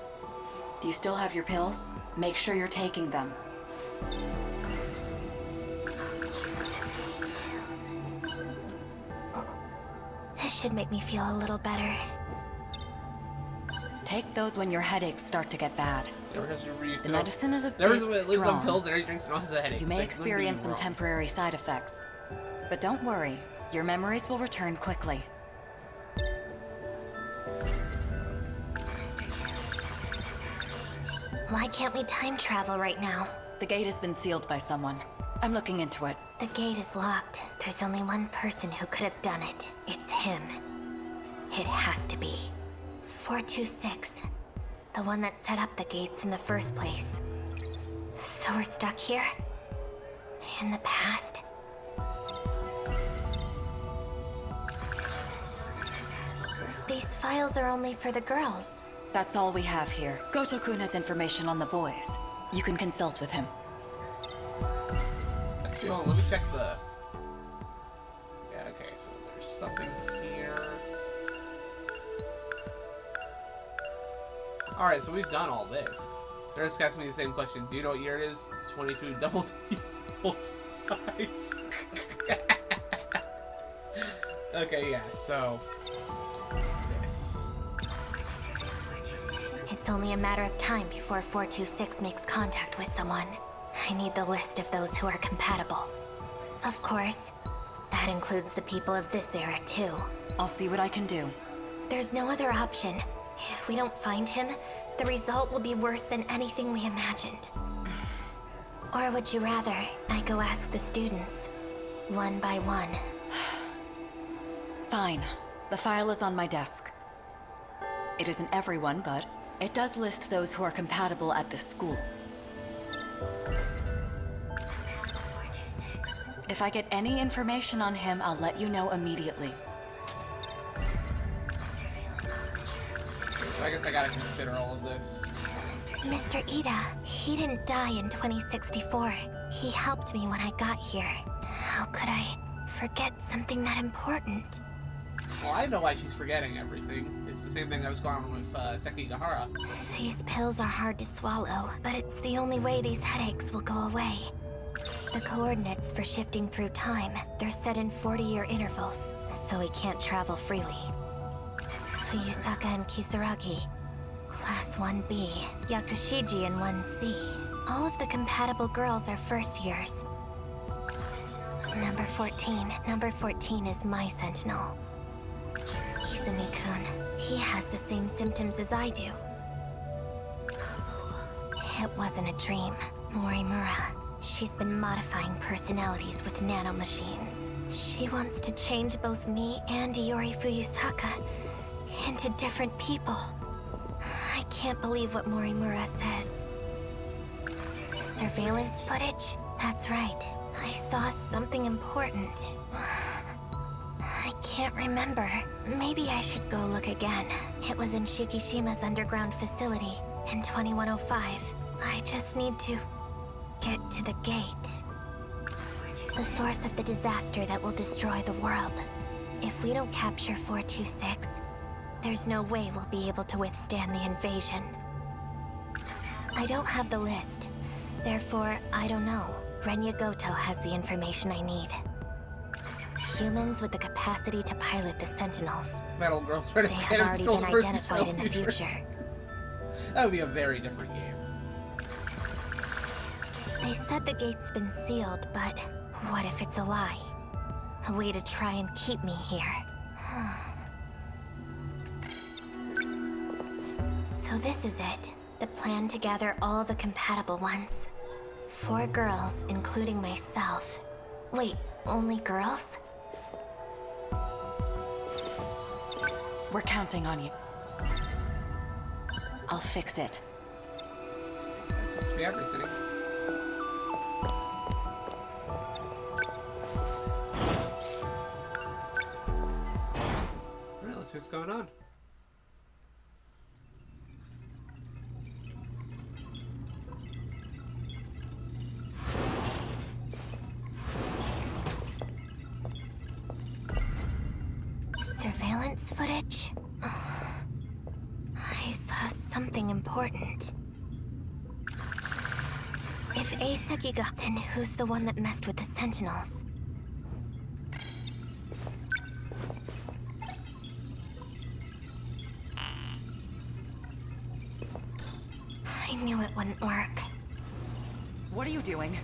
S9: Do you still have your pills? Make sure you're taking them.
S4: This should make me feel a little better.
S9: Take those when your headaches start to get bad. The medicine is a bit
S3: lives on
S9: strong.
S3: pills and he drinks and also has a headache.
S9: You may
S3: Like,
S9: experience some
S3: wrong.
S9: temporary side effects. But don't worry, your memories will return quickly.
S4: Why can't we time travel right now?
S9: The gate has been sealed by someone. I'm looking into it.
S4: The gate is locked. There's only one person who could have done it. It's him. It has to be. 426. The one that set up the gates in the first place. So we're stuck here? In the past? These files are only for the girls.
S9: That's all we have here. Goto-kun has information on the boys. You can consult with him.
S3: Actually, hold on, let me check the... Yeah, okay, so there's something here. Alright, so we've done all this. They're just asking me the same question. Do you know what year it is? 22 double T full spice. Okay, yeah, so... This.
S4: It's only a matter of time before 426 makes contact with someone. I need the list of those who are compatible. Of course, that includes the people of this era, too.
S9: I'll see what I can do.
S4: There's no other option. If we don't find him, the result will be worse than anything we imagined. Or would you rather I go ask the students? one by one.
S9: Fine. The file is on my desk. It isn't everyone, but it does list those who are compatible at this school. If I get any information on him, I'll let you know immediately.
S3: So I guess I gotta consider all of this.
S4: Mr. Ida, he didn't die in 2064. He helped me when I got here. How could I forget something that important?
S3: Well, I know why she's forgetting everything. It's the same thing that was going on with Sekigahara.
S4: These pills are hard to swallow, but it's the only way these headaches will go away. The coordinates for shifting through time, they're set in 40-year intervals, so he can't travel freely. Fuyusaka and Kisaragi, Class 1B, Yakushiji and 1C. All of the compatible girls are first years. Number 14. Number 14 is my sentinel. Izumi-kun. He has the same symptoms as I do. It wasn't a dream. Morimura. She's been modifying personalities with nanomachines. She wants to change both me and Iori Fuyusaka into different people. I can't believe what Morimura says. Surveillance footage? That's right. I saw something important. I can't remember. Maybe I should go look again. It was in Shikishima's underground facility in 2105. I just need to get to the gate. The source of the disaster that will destroy the world. If we don't capture 426, there's no way we'll be able to withstand the invasion. I don't have the list. Therefore, I don't know. Renya Goto has the information I need. Humans with the capacity to pilot the Sentinels.
S3: Metal Girls
S4: They have already been identified in the future.
S3: That would be a very different game.
S4: They said the gate's been sealed, but what if it's a lie? A way to try and keep me here. So this is it. The plan to gather all the compatible ones. 4 girls, including myself. Wait, only girls?
S9: We're counting on you. I'll fix it.
S3: That's supposed to be everything. Alright, let's see what's going on.
S4: Surveillance footage? I saw something important. If Aeseki got, then who's the one that messed with the Sentinels? I knew it wouldn't work.
S9: What are you doing?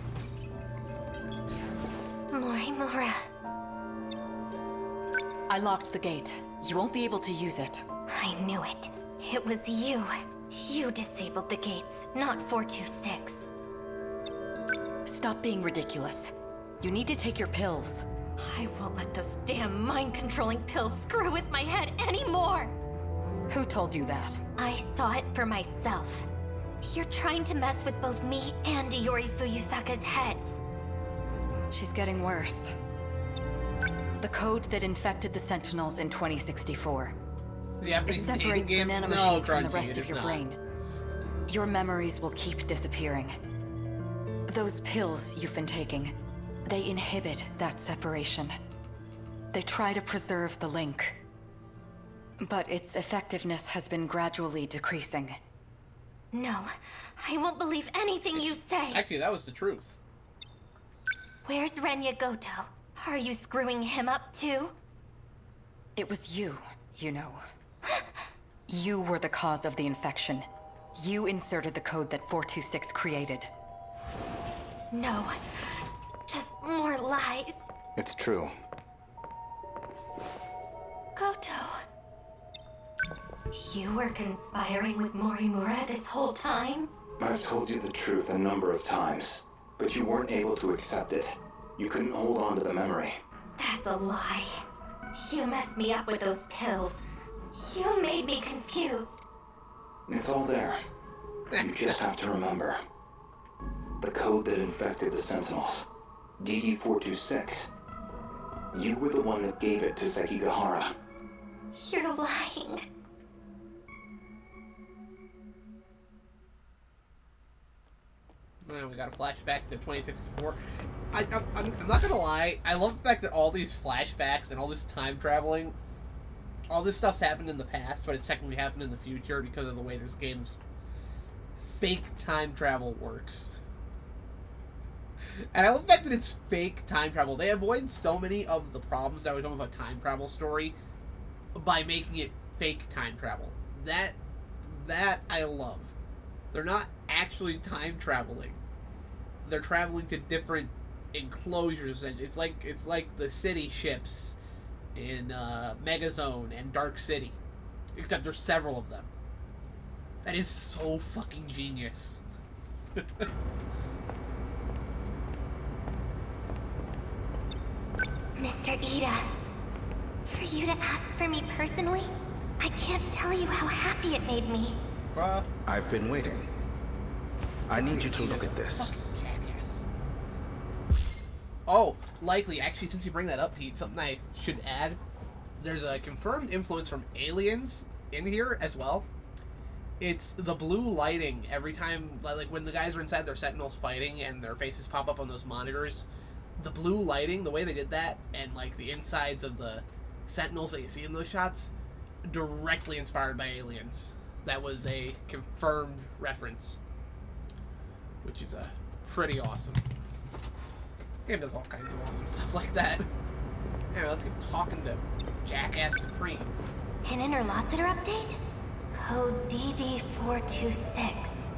S4: Morimura.
S9: I locked the gate. You won't be able to use it.
S4: I knew it. It was you. You disabled the gates, not 426.
S9: Stop being ridiculous. You need to take your pills.
S4: I won't let those damn mind-controlling pills screw with my head anymore!
S9: Who told you that?
S4: I saw it for myself. You're trying to mess with both me and Iori Fuyusaka's heads.
S9: She's getting worse. The code that infected the Sentinels in 2064. It separates the nanomachines from the rest of your brain. Your memories will keep disappearing. Those pills you've been taking, they inhibit that separation. They try to preserve the link. But its effectiveness has been gradually decreasing.
S4: No, I won't believe anything you say.
S3: Actually, that was the truth.
S4: Where's Renya Goto? Are you screwing him up too?
S9: It was you, you know. You were the cause of the infection. You inserted the code that 426 created.
S4: No, just more lies.
S12: It's true.
S4: Goto. You were conspiring with Morimura this whole time?
S12: I've told you the truth a number of times, but you weren't able to accept it. You couldn't hold on to the memory.
S4: That's a lie. You messed me up with those pills. You made me confused.
S12: It's all there. You just have to remember. The code that infected the Sentinels. DD-426. You were the one that gave it to Sekigahara.
S4: You're lying.
S3: We got a flashback to 2064. I'm not gonna lie, I love the fact that all these flashbacks and all this time traveling, all this stuff's happened in the past, but it's technically happened in the future because of the way this game's fake time travel works. And I love the fact that it's fake time travel. They avoid so many of the problems that would come with a time travel story by making it fake time travel. That I love. They're not actually time traveling. They're traveling to different enclosures, and it's like the city ships in Megazone and Dark City, except there's several of them. That is so fucking genius.
S4: Mr. Ida, for you to ask for me personally, I can't tell you how happy it made me.
S3: Bruh.
S13: I've been waiting. I need you to look at this.
S3: Jackass. Oh, likely. Actually, since you bring that up, Pete, something I should add. There's a confirmed influence from aliens in here as well. It's the blue lighting every time, like when the guys are inside their Sentinels fighting and their faces pop up on those monitors. The blue lighting, the way they did that, and like the insides of the Sentinels that you see in those shots, directly inspired by aliens. That was a confirmed reference, which is pretty awesome. This game does all kinds of awesome stuff like that. Anyway, let's keep talking to Jackass Supreme.
S4: An interlocutor update? Code DD-426.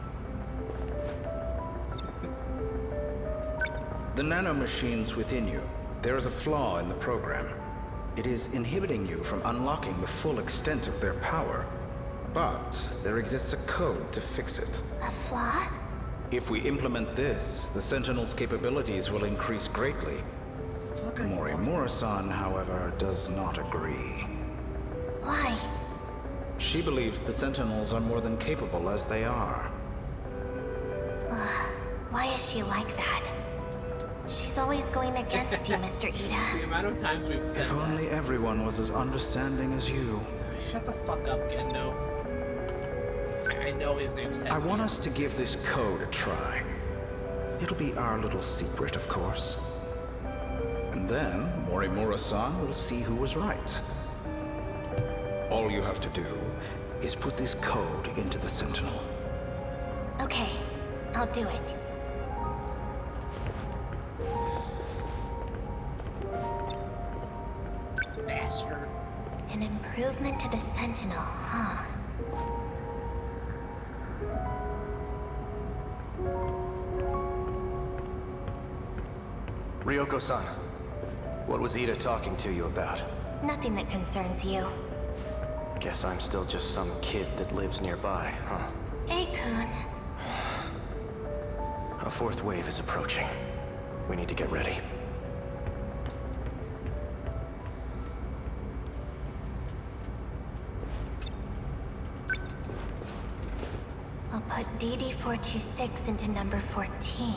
S13: The nanomachines within you, there is a flaw in the program. It is inhibiting you from unlocking the full extent of their power. But there exists a code to fix it.
S4: A flaw?
S13: If we implement this, the Sentinel's capabilities will increase greatly. Morimura-san, however, does not agree.
S4: Why?
S13: She believes the Sentinels are more than capable as they are.
S4: Why is she like that? She's always going against you, Mr. Ida.
S3: The amount of times we've said
S13: If only everyone was as understanding as you.
S3: Shut the fuck up, Gendo. I know his name's Tetsuya.
S13: I want us to give this code a try. It'll be our little secret, of course. And then Morimura-san will see who was right. All you have to do is put this code into the Sentinel.
S4: Okay, I'll do it.
S3: Bastard.
S4: An improvement to the Sentinel, huh?
S14: Ryoko-san, what was Ida talking to you about?
S4: Nothing that concerns you.
S14: Guess I'm still just some kid that lives nearby, huh?
S4: Akun.
S14: A fourth wave is approaching. We need to get ready.
S4: I'll put DD-426 into number 14.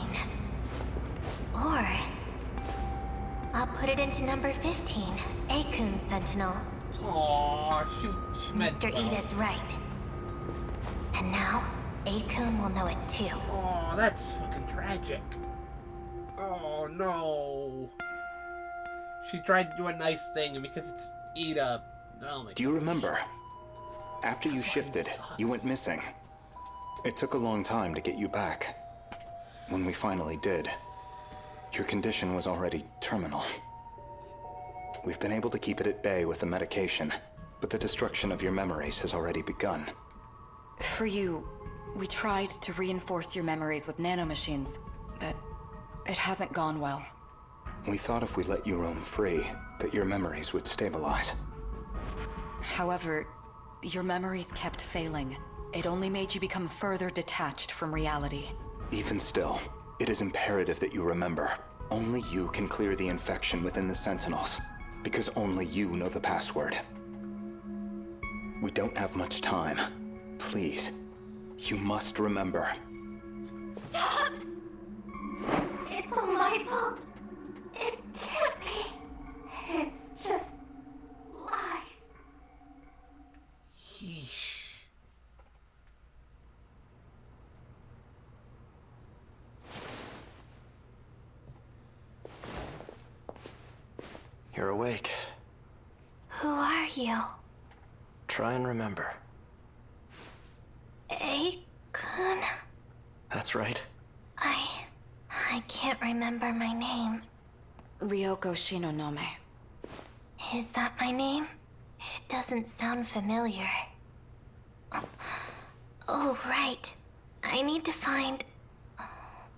S4: Or I'll put it into number 15, Akun Sentinel.
S3: Aww, she meant
S4: Mr. Ida's right. And now, Akun will know it too.
S3: Oh, that's fucking tragic. Oh no. She tried to do a nice thing, and because it's Ida. Oh my.
S12: Do you remember? After you shifted, you went missing. It took a long time to get you back. When we finally did, your condition was already terminal. We've been able to keep it at bay with the medication, but the destruction of your memories has already begun.
S9: For you, we tried to reinforce your memories with nanomachines, but it hasn't gone well.
S12: We thought if we let you roam free, that your memories would stabilize.
S9: However, your memories kept failing. It only made you become further detached from reality.
S12: Even still, it is imperative that you remember. Only you can clear the infection within the Sentinels, because only you know the password. We don't have much time. Please, you must remember.
S4: Stop! It's all my fault. It can't be. It's just lies.
S3: Yeesh.
S14: You're awake.
S4: Who are you?
S14: Try and remember.
S4: Kun?
S14: That's right.
S4: I can't remember my name.
S9: Ryoko Shinonome.
S4: Is that my name? It doesn't sound familiar. Oh, right. I need to find...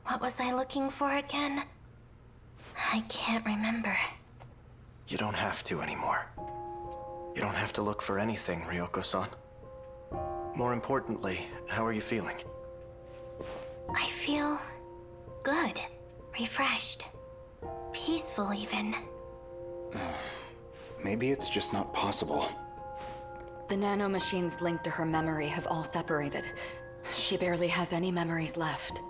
S4: What was I looking for again? I can't remember.
S14: You don't have to anymore. You don't have to look for anything, Ryoko-san. More importantly, how are you feeling?
S4: I feel... good. Refreshed. Peaceful, even.
S12: Maybe it's just not possible.
S9: The nanomachines linked to her memory have all separated. She barely has any memories left.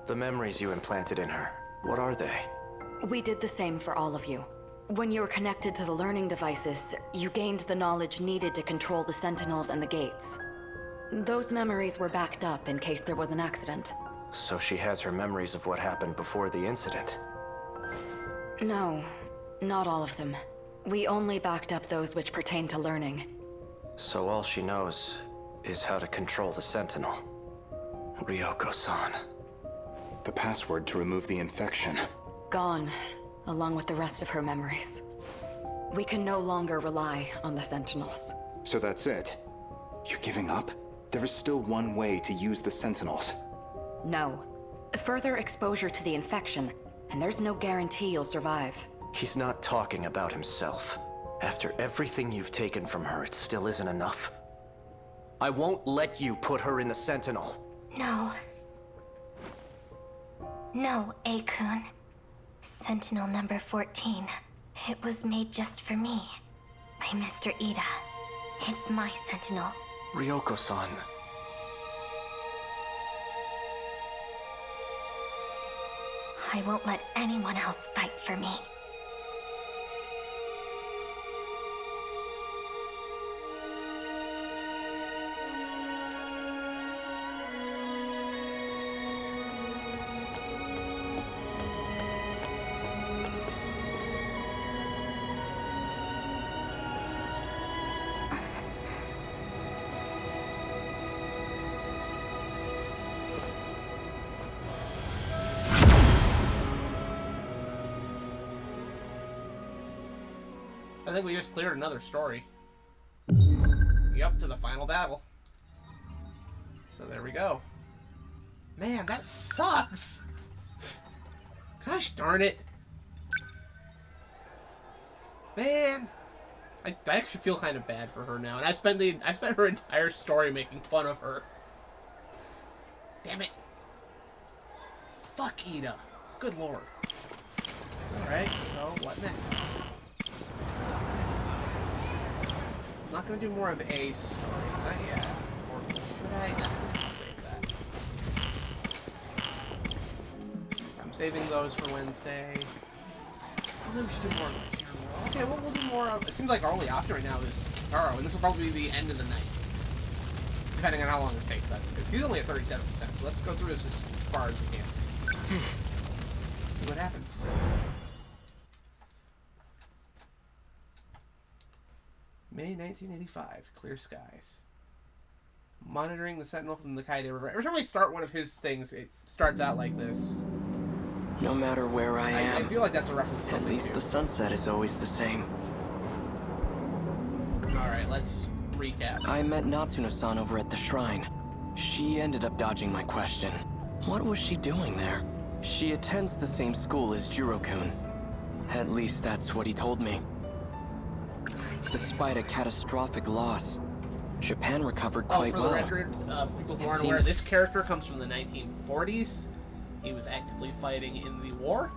S14: The memories you implanted in her, what are they?
S9: We did the same for all of you. When you were connected to the learning devices, you gained the knowledge needed to control the Sentinels and the gates. Those memories were backed up in case there was an accident.
S14: So she has her memories of what happened before the incident?
S9: No, not all of them. We only backed up those which pertain to learning.
S14: So all she knows is how to control the Sentinel. Ryoko-san.
S12: The password to remove the infection.
S9: Gone, along with the rest of her memories. We can no longer rely on the Sentinels.
S12: So that's it? You're giving up? There is still one way to use the Sentinels.
S9: No. Further exposure to the infection, and there's no guarantee you'll survive.
S14: He's not talking about himself. After everything you've taken from her, it still isn't enough. I won't let you put her in the Sentinel.
S4: No. No, Kun. Sentinel number 14. It was made just for me. By Mr. Ida. It's my Sentinel.
S14: Ryoko-san.
S4: I won't let anyone else fight for me.
S3: I think we just cleared another story. Yep, to the final battle. So there we go. Man, that sucks! Gosh darn it. Man! I actually feel kind of bad for her now, and I spent her entire story making fun of her. Damn it. Fuck Ida. Good lord. Alright, so what next? I'm not gonna do more of a story, not yet. Or should I? No, save that. I'm saving those for Wednesday. Maybe we should do more of a hero. Okay, well, we'll do more of... It seems like our only option right now is Taro, and this will probably be the end of the night. Depending on how long this takes us, because he's only at 37%, so let's go through this as far as we can. See what happens. May 1985, clear skies. Monitoring the Sentinel from the Kaide River. Every time I start one of his things, it starts out like this.
S14: No matter where I am,
S3: I feel like that's a reference to something.
S14: At least the sunset is always the same.
S3: Alright, let's recap.
S5: I met Natsuno-san over at the shrine. She ended up dodging my question. What was she doing there? She attends the same school as Jiro-kun. At least that's what he told me. Despite a catastrophic loss, Japan recovered quite well.
S3: For the record, people who aren't aware, this character comes from the 1940s. he was actively fighting in the war.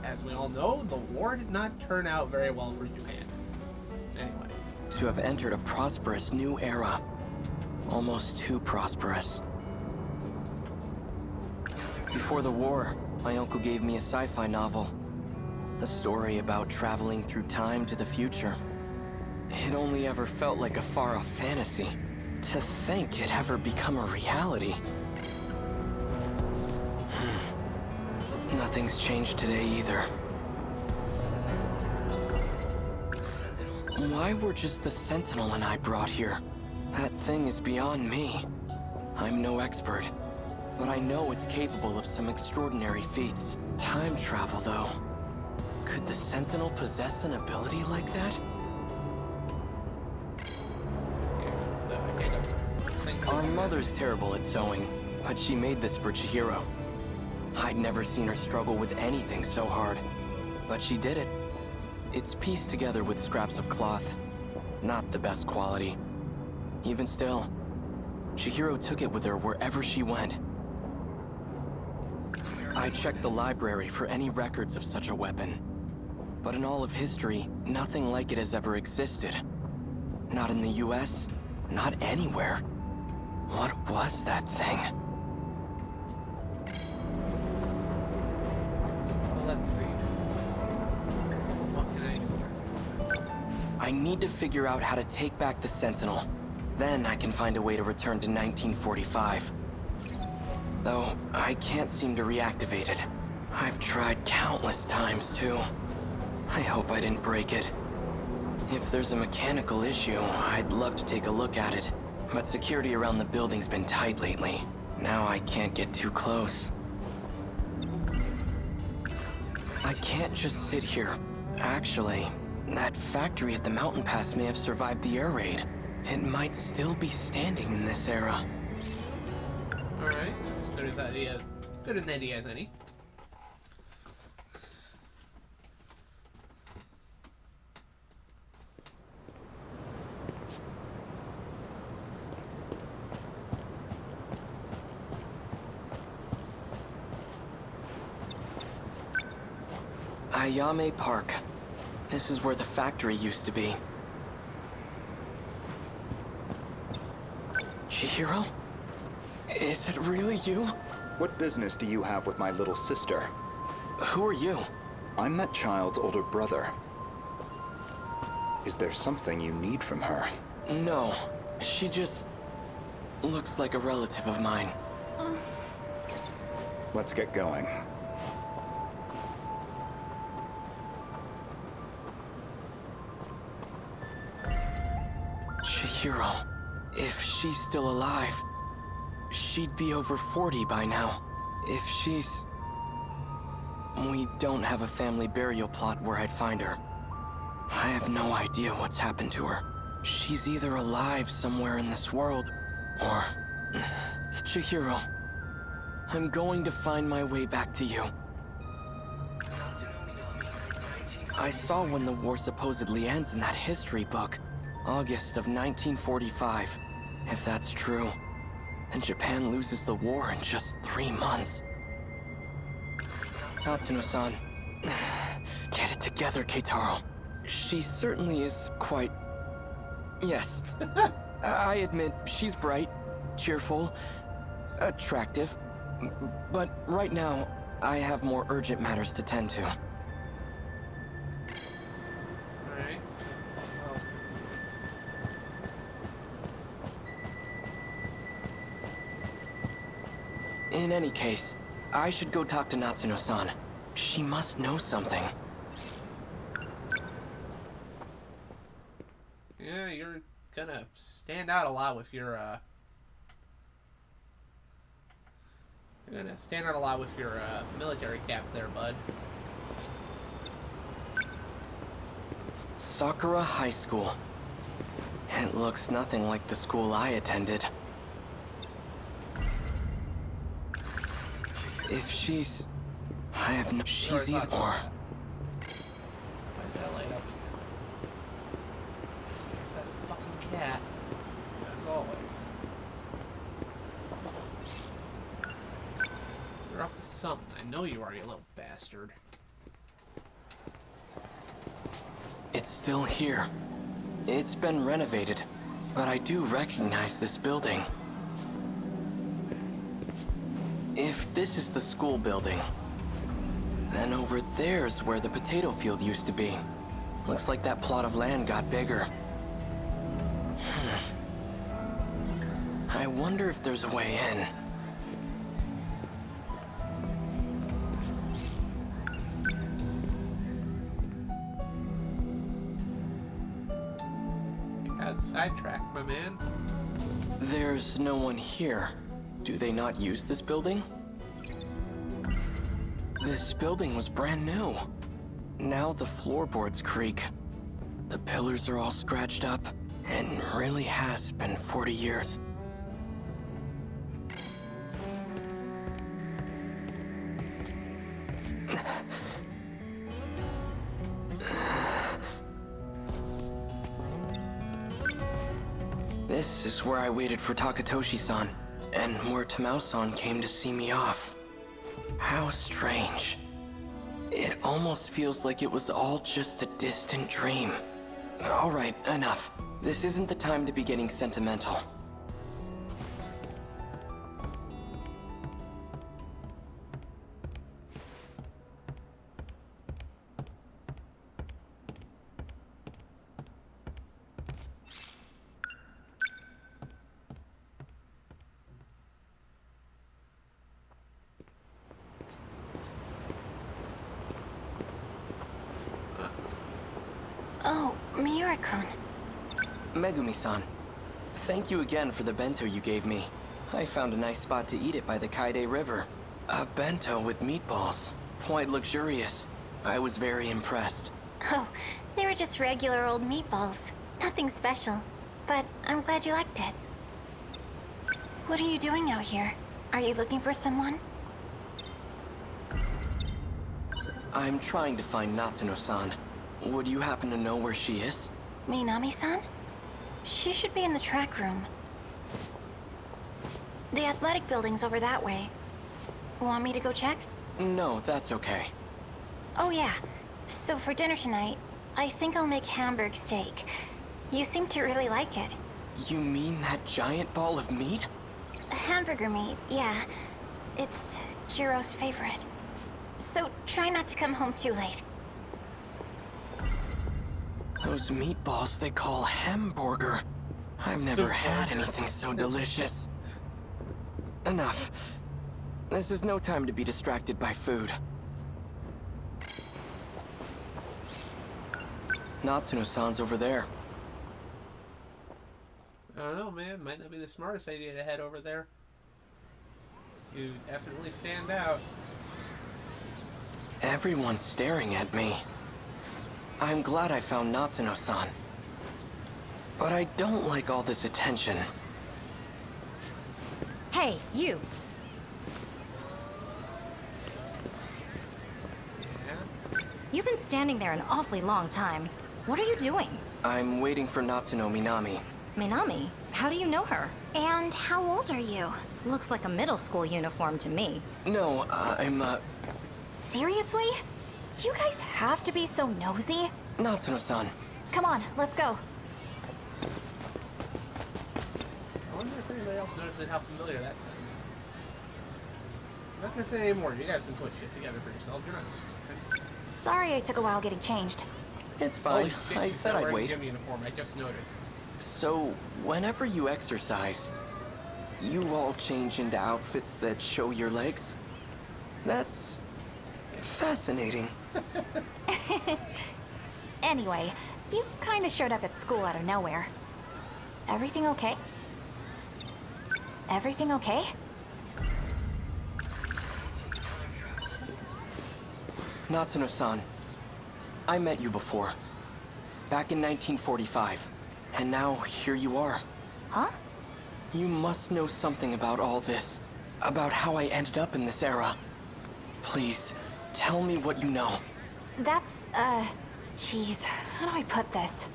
S3: As we all know, the war did not turn out very well for Japan. Anyway.
S15: To have entered a prosperous new era. Almost too prosperous. Before the war, my uncle gave me a sci-fi novel. A story about traveling through time to the future. It only ever felt like a far-off fantasy. To think it'd ever become a reality. Nothing's changed today either. Why were just the Sentinel and I brought here? That thing is beyond me. I'm no expert, but I know it's capable of some extraordinary feats. Time travel, though. Could the Sentinel possess an ability like that? Our mother's terrible at sewing, but she made this for Chihiro. I'd never seen her struggle with anything so hard, but she did it. It's pieced together with scraps of cloth. Not the best quality. Even still, Chihiro took it with her wherever she went. I checked the library for any records of such a weapon, but in all of history, nothing like it has ever existed. Not in the US, not anywhere. What was that thing?
S3: So let's see. What can I do?
S15: I need to figure out how to take back the Sentinel. Then I can find a way to return to 1945. Though, I can't seem to reactivate it. I've tried countless times, too. I hope I didn't break it. If there's a mechanical issue, I'd love to take a look at it. But security around the building's been tight lately. Now I can't get too close. I can't just sit here. Actually, that factory at the mountain pass may have survived the air raid. It might still be standing in this era.
S3: Alright, good an idea as any.
S15: Ayame Park. This is where the factory used to be. Chihiro? Is it really you?
S12: What business do you have with my little sister?
S15: Who are you?
S12: I'm that child's older brother. Is there something you need from her?
S15: No. She just looks like a relative of mine.
S12: Let's get going.
S15: Chihiro. If she's still alive, she'd be over 40 by now. If she's... We don't have a family burial plot where I'd find her. I have no idea what's happened to her. She's either alive somewhere in this world, or... Chihiro, I'm going to find my way back to you. I saw when the war supposedly ends in that history book. August of 1945. If that's true, then Japan loses the war in just 3 months. Natsuno-san, get it together, Keitaro. She certainly is quite... Yes, I admit she's bright, cheerful, attractive. But right now, I have more urgent matters to tend to. In any case, I should go talk to Natsuno-san. She must know something.
S3: Yeah, you're gonna stand out a lot with your, You're gonna stand out a lot with your, military cap there, bud.
S15: Sakura High School. It looks nothing like the school I attended. If she's... I have no... She's either or.
S3: Why did that light up? There's that fucking cat. As always. You're up something. I know you are, you little bastard.
S15: It's still here. It's been renovated, but I do recognize this building. If this is the school building, then over there's where the potato field used to be. Looks like that plot of land got bigger. I wonder if there's a way in.
S3: Sidetracked, my man.
S15: There's no one here. Do they not use this building? This building was brand new. Now the floorboards creak. The pillars are all scratched up, and really has been 40 years. This is where I waited for Takatoshi-san, and where Tamao-san came to see me off. How strange. It almost feels like it was all just a distant dream. Alright, enough. This isn't the time to be getting sentimental.
S4: Oh, Miura-kun.
S15: Megumi-san, thank you again for the bento you gave me. I found a nice spot to eat it by the Kaide River. A bento with meatballs. Quite luxurious. I was very impressed.
S4: Oh, they were just regular old meatballs. Nothing special. But I'm glad you liked it. What are you doing out here? Are you looking for someone?
S15: I'm trying to find Natsuno-san. Would you happen to know where she is?
S4: Minami-san? She should be in the track room. The athletic building's over that way. Want me to go check?
S15: No, that's okay.
S4: Oh yeah. So for dinner tonight, I think I'll make Hamburg steak. You seem to really like it.
S15: You mean that giant ball of meat?
S4: Hamburger meat, yeah. It's Jiro's favorite. So try not to come home too late.
S15: Those meatballs they call hamburger. I've never had anything so delicious. Enough. This is no time to be distracted by food. Natsuno-san's over there.
S3: I don't know, man. Might not be the smartest idea to head over there. You definitely stand out.
S15: Everyone's staring at me. I'm glad I found Natsuno-san. But I don't like all this attention.
S11: Hey, you!
S3: Yeah?
S11: You've been standing there an awfully long time. What are you doing?
S15: I'm waiting for Natsuno Minami.
S11: Minami? How do you know her?
S4: And how old are you?
S11: Looks like a middle school uniform to me.
S15: No, I'm,
S11: Seriously? You guys have to be so nosy?
S15: Natsuno-san.
S11: Come on, let's go.
S3: I wonder if anybody else noticed how familiar that sounded. I'm not gonna say anymore. You guys can put shit together for yourself. You're not stupid.
S11: Sorry I took a while getting changed.
S15: It's fine.
S3: Shit,
S15: I said I'd wait.
S3: Gym uniform. I just noticed.
S15: So, whenever you exercise, you all change into outfits that show your legs? That's fascinating.
S11: Anyway, you kinda showed up at school out of nowhere. Everything okay? Everything okay?
S15: Natsuno-san, I met you before. Back in 1945. And now, here you are.
S11: Huh?
S15: You must know something about all this. About how I ended up in this era. Please, tell me what you know.
S11: That's, Jeez, how do I put this?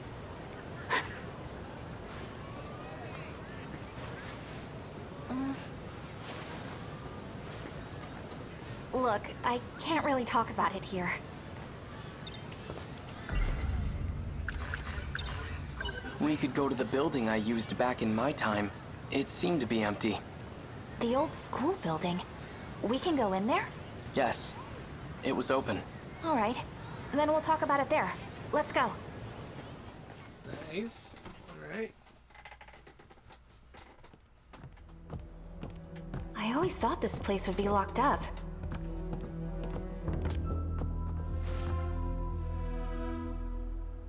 S11: Look, I can't really talk about it here.
S15: We could go to the building I used back in my time. It seemed to be empty.
S11: The old school building? We can go in there?
S15: Yes. It was open.
S11: All right. Then we'll talk about it there. Let's go.
S3: Nice. Alright.
S11: I always thought this place would be locked up.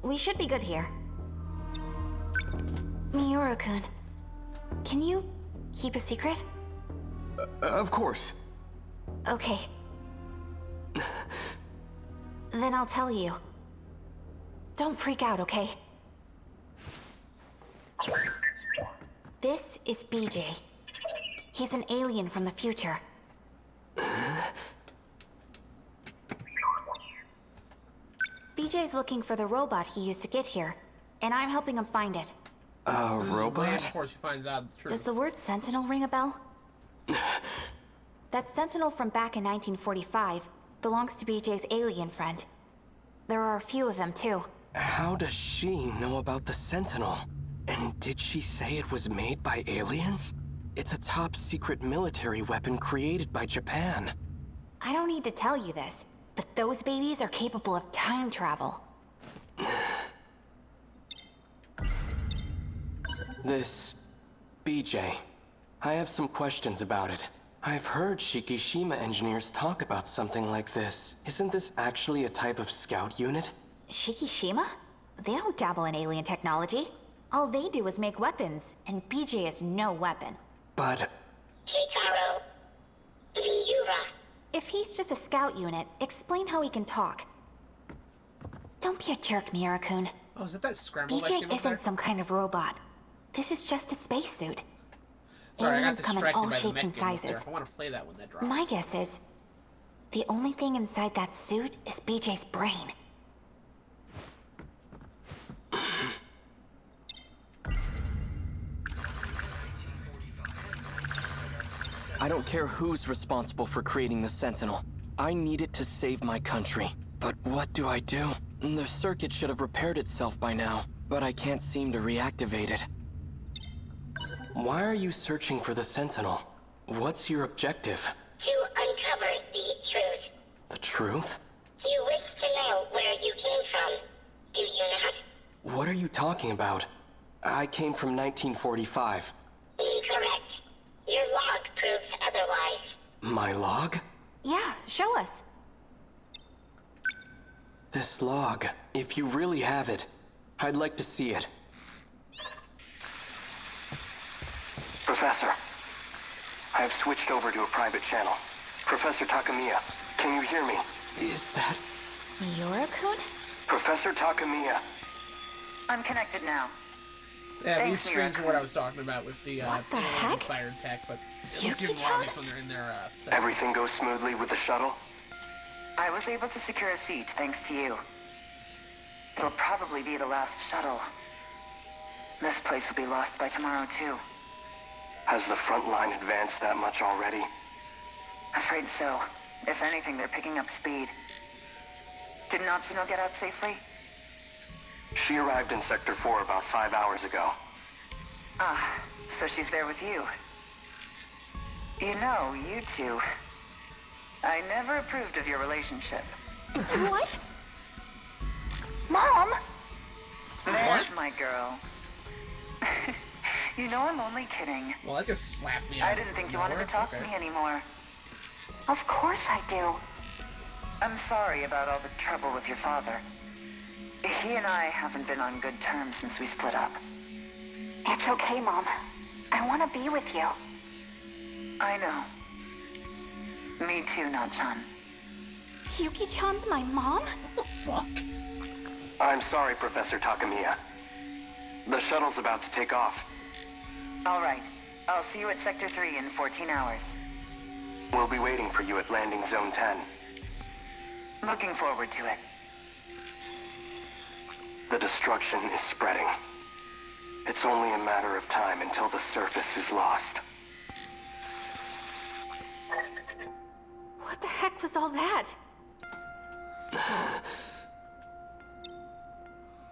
S11: We should be good here. Miura-kun, can you keep a secret?
S14: Of course.
S11: Okay. Then I'll tell you. Don't freak out, okay? This is BJ. He's an alien from the future. BJ's looking for the robot he used to get here, and I'm helping him find it.
S14: A robot?
S3: Before she finds out the truth.
S11: Does the word Sentinel ring a bell? That Sentinel from back in 1945 belongs to BJ's alien friend. There are a few of them, too.
S15: How does she know about the Sentinel? And did she say it was made by aliens? It's a top-secret military weapon created by Japan.
S11: I don't need to tell you this, but those babies are capable of time travel.
S15: This... BJ. I have some questions about it. I've heard Shikishima engineers talk about something like this. Isn't this actually a type of scout unit?
S11: Shikishima? They don't dabble in alien technology. All they do is make weapons, and BJ is no weapon.
S15: But...
S7: Keitaro. Miura.
S11: If he's just a scout unit, explain how he can talk. Don't be a jerk, Miura-kun.
S3: Oh, is that scramble that came
S11: BJ
S3: up there?
S11: isn't some kind of robot. This is just a spacesuit.
S3: Sorry,
S11: Aliens
S3: I got
S11: come in
S3: distracted
S11: all
S3: by the
S11: shapes
S3: mech
S11: and
S3: game up there.
S11: sizes.
S3: I want to play that when that drops.
S11: My guess is, the only thing inside that suit is BJ's brain.
S15: I don't care who's responsible for creating the Sentinel. I need it to save my country. But what do I do? The circuit should have repaired itself by now, but I can't seem to reactivate it. Why are you searching for the Sentinel? What's your objective?
S7: To uncover the truth.
S15: The truth?
S7: You wish to know where you came from, do you not?
S15: What are you talking about? I came from 1945.
S7: Incorrect. Your log proves otherwise.
S15: My log?
S11: Yeah, show us.
S15: This log, if you really have it, I'd like to see it.
S14: Professor, I have switched over to a private channel. Professor Takamiya, can you hear me?
S15: Is that...
S11: Miura-kun?
S14: Professor Takamiya.
S16: I'm connected now.
S3: Yeah,
S16: Thanks,
S3: these screens are
S16: Miura-kun.
S3: what I was talking about with the
S11: heck?
S3: fired tech, but it looks even more
S11: Yuki-chan?
S3: obvious when they're in their settings.
S14: Everything goes smoothly with the shuttle?
S16: I was able to secure a seat thanks to you. It'll probably be the last shuttle. This place will be lost by tomorrow, too.
S14: Has the front line advanced that much already?
S16: Afraid so. If anything, they're picking up speed. Did Natsuno get out safely?
S14: She arrived in Sector 4 about 5 hours ago.
S16: Ah, so she's there with you. You know, you two... I never approved of your relationship.
S11: What? Mom?
S16: There's my girl. You know I'm only kidding.
S3: Well, that just slapped me out.
S16: I didn't think you wanted to talk to me anymore.
S11: Of course I do.
S16: I'm sorry about all the trouble with your father. He and I haven't been on good terms since we split up.
S11: It's okay, Mom. I want to be with you.
S16: I know. Me too, Nan-chan.
S11: Yuki-chan's my mom?
S3: What the fuck?
S14: I'm sorry, Professor Takamiya. The shuttle's about to take off.
S16: All right. I'll see you at Sector 3 in 14 hours.
S14: We'll be waiting for you at Landing Zone 10.
S16: Looking forward to it.
S14: The destruction is spreading. It's only a matter of time until the surface is lost.
S11: What the heck was all that?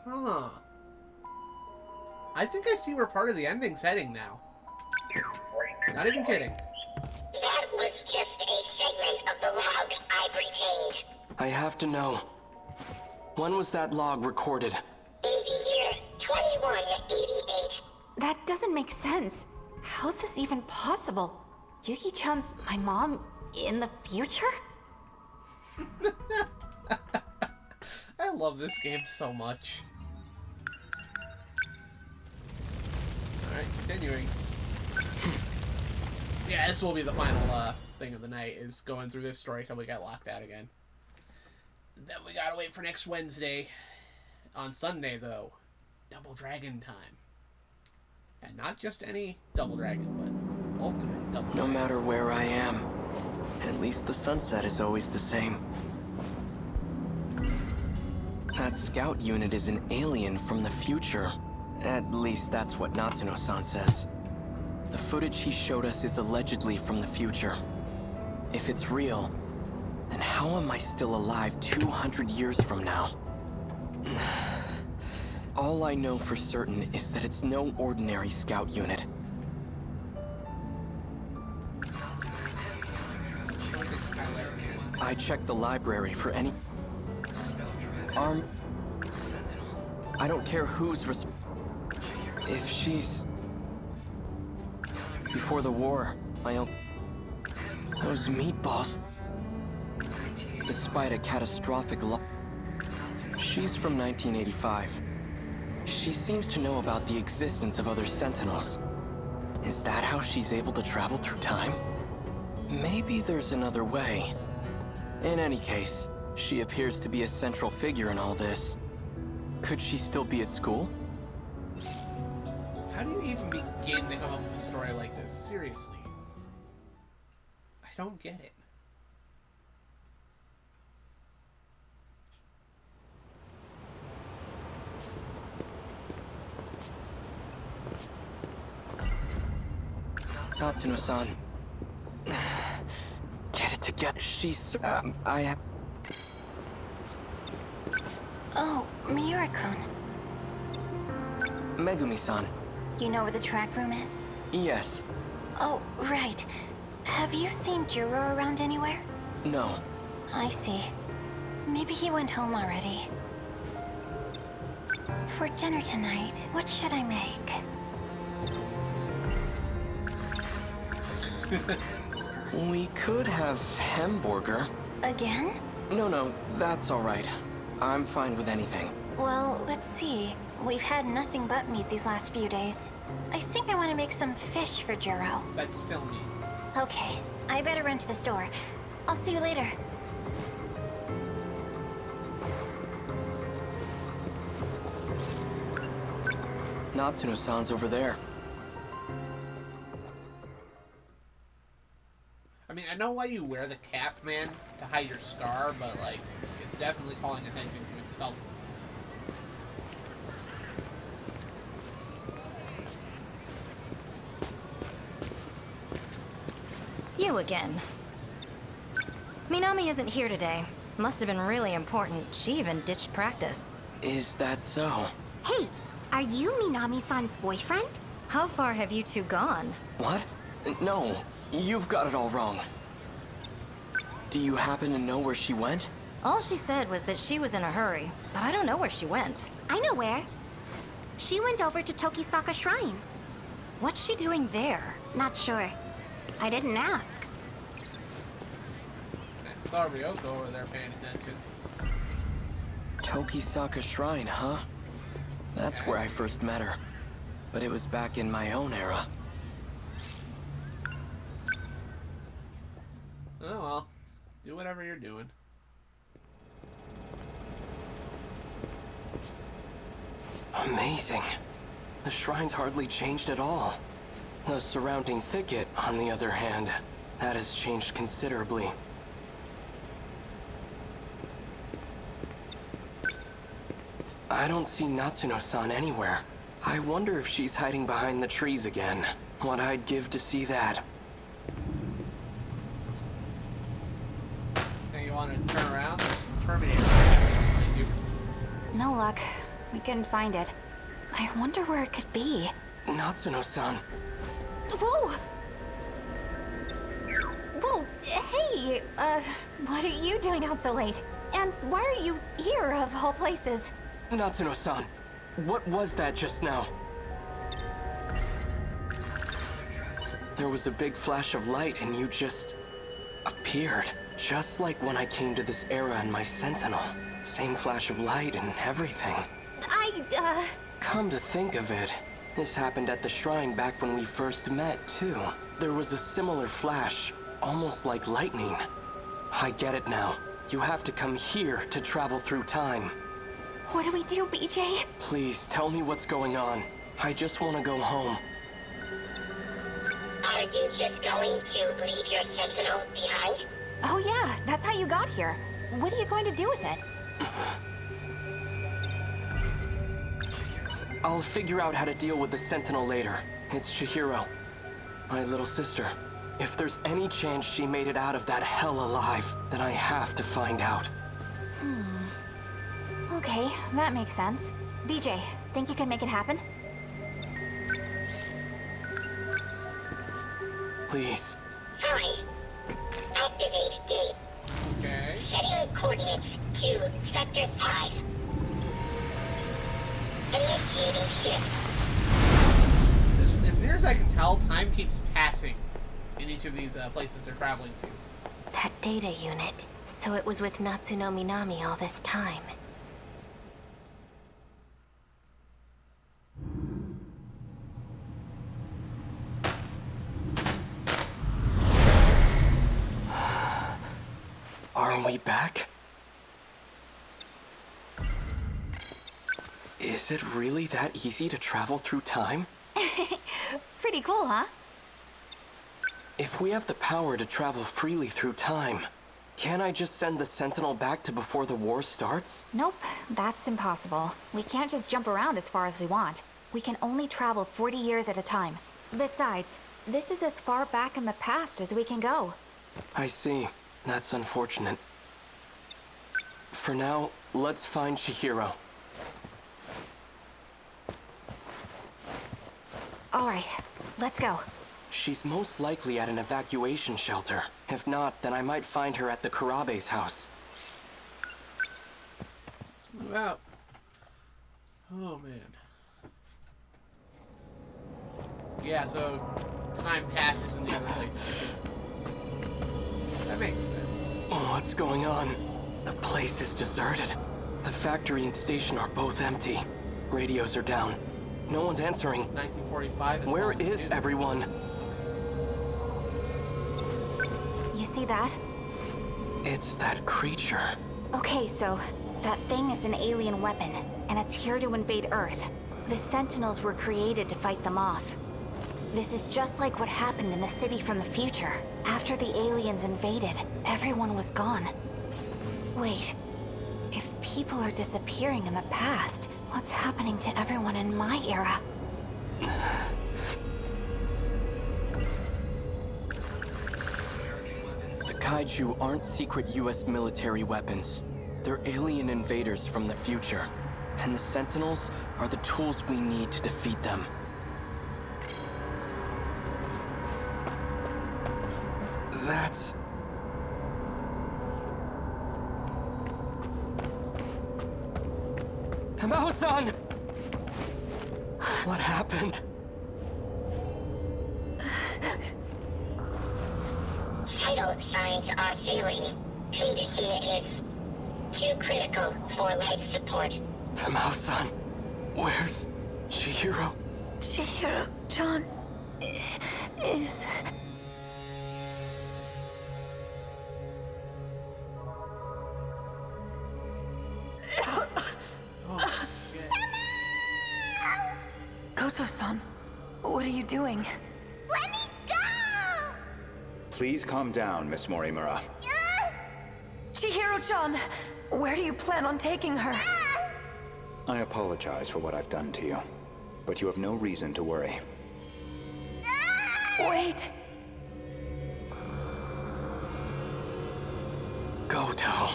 S3: Huh. I think I see where part of the ending's heading now. Not even kidding.
S7: That was just a segment of the log I've retained.
S15: I have to know. When was that log recorded?
S7: In the year 2188.
S11: That doesn't make sense. How's this even possible? Yuki-chan's my mom in the future?
S3: I love this game so much. Alright, continuing. Yeah, this will be the final thing of the night, is going through this story till we get locked out again. Then we gotta wait for next Wednesday. On Sunday, though, Double Dragon time. And not just any Double Dragon, but ultimate Double Dragon.
S15: No matter where I am, at least the sunset is always the same. That scout unit is an alien from the future. At least that's what Natsuno-san says. The footage he showed us is allegedly from the future. If it's real, then how am I still alive 200 years from now? All I know for certain is that it's no ordinary scout unit. I checked the library for any... I don't care who's if she's... Before the war, those meatballs... Despite a catastrophic loss... She's from 1985. She seems to know about the existence of other Sentinels. Is that how she's able to travel through time? Maybe there's another way. In any case, she appears to be a central figure in all this. Could she still be at school?
S3: How do you even begin to come up with a story like this? Seriously. I don't get it.
S15: Natsuno-san. Get it together. She's...
S4: Oh, Miura-kun.
S15: Megumi-san.
S4: You know where the track room is?
S15: Yes.
S4: Oh, right. Have you seen Juro around anywhere?
S15: No.
S4: I see. Maybe he went home already. For dinner tonight, what should I make?
S15: We could have hamburger.
S4: Again?
S15: No, that's all right. I'm fine with anything.
S4: Well, let's see. We've had nothing but meat these last few days. I think I want to make some fish for Juro.
S3: That's still meat.
S4: Okay, I better run to the store. I'll see you later.
S15: Natsuno-san's over there.
S3: I mean, I know why you wear the cap, man, to hide your scar, but, like, it's definitely calling attention to itself.
S17: You again. Minami isn't here today. Must have been really important. She even ditched practice.
S15: Is that so?
S18: Hey, are you Minami-san's boyfriend?
S17: How far have you two gone?
S15: What? No, you've got it all wrong. Do you happen to know where she went?
S17: All she said was that she was in a hurry, but I don't know where she went.
S18: I know where. She went over to Tokisaka Shrine.
S17: What's she doing there?
S18: Not sure. I didn't ask.
S3: I saw Ryoko over there paying attention.
S15: Tokisaka Shrine, huh? That's where I first met her. But it was back in my own era.
S3: Oh well. Do whatever you're doing.
S15: Amazing. The shrine's hardly changed at all. The surrounding thicket, on the other hand, that has changed considerably. I don't see Natsuno-san anywhere. I wonder if she's hiding behind the trees again. What I'd give to see that.
S3: want to turn around? There's some Terminator behind you.
S11: No luck. We couldn't find it. I wonder where it could be.
S14: Natsuno-san.
S11: Whoa! Whoa, hey! What are you doing out so late? And why are you here, of all places?
S14: Natsuno-san, what was that just now? There was a big flash of light and you just appeared. Just like when I came to this era in my Sentinel. Same flash of light and everything. Come to think of it, this happened at the shrine back when we first met, too. There was a similar flash, almost like lightning. I get it now. You have to come here to travel through time.
S11: What do we do, BJ?
S14: Please, tell me what's going on. I just want to go home.
S7: Are you just going to leave your Sentinel behind?
S11: Oh yeah, that's how you got here. What are you going to do with it?
S14: I'll figure out how to deal with the Sentinel later. It's Chihiro, my little sister. If there's any chance she made it out of that hell alive, then I have to find out.
S11: Okay, that makes sense. BJ, think you can make it happen?
S14: Please.
S7: Fine. Activate gate.
S3: Okay.
S7: Setting coordinates to Sector 5. Initiating shift.
S3: As near as I can tell, time keeps passing in each of these places they're traveling to.
S18: That data unit. So it was with Natsuno Minami all this time.
S14: Are we back? Is it really that easy to travel through time?
S11: Pretty cool, huh?
S14: If we have the power to travel freely through time, can't I just send the Sentinel back to before the war starts?
S11: Nope, that's impossible. We can't just jump around as far as we want. We can only travel 40 years at a time. Besides, this is as far back in the past as we can go.
S14: I see. That's unfortunate. For now, let's find Chihiro.
S11: All right, let's go.
S14: She's most likely at an evacuation shelter. If not, then I might find her at the Kurabe's house.
S3: Let's move out. Oh, man. Yeah, so time passes in the other places. That makes sense.
S14: What's going on? The place is deserted. The factory and station are both empty. Radios are down. No one's answering.
S3: 1945 is
S14: Where is everyone?
S11: You see that?
S14: It's that creature.
S11: Okay, so that thing is an alien weapon, and it's here to invade Earth. The Sentinels were created to fight them off. This is just like what happened in the city from the future. After the aliens invaded, everyone was gone. Wait, if people are disappearing in the past, what's happening to everyone in my era?
S14: The Kaiju aren't secret US military weapons. They're alien invaders from the future. And the Sentinels are the tools we need to defeat them. That's... Tamao-san! What happened?
S7: Vital signs are failing. Condition is too critical for life support.
S14: Tamao-san, where's Chihiro?
S11: Chihiro-chan is... Koto-san, what are you doing?
S7: Let me go!
S12: Please calm down, Miss Morimura.
S11: Chihiro-chan, where do you plan on taking her?
S12: I apologize for what I've done to you, but you have no reason to worry.
S11: Wait.
S14: Go. Goto.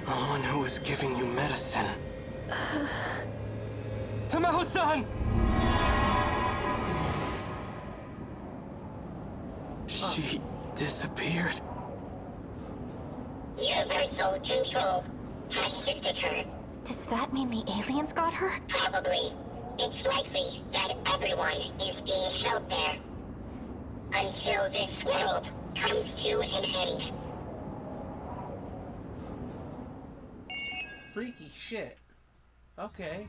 S14: The one who was giving you medicine. Tamao-san! She disappeared.
S7: Universal control has shifted her.
S11: Does that mean the aliens got her?
S7: Probably. It's likely that everyone is being held there. Until this world comes to an end.
S3: Freaky shit. Okay.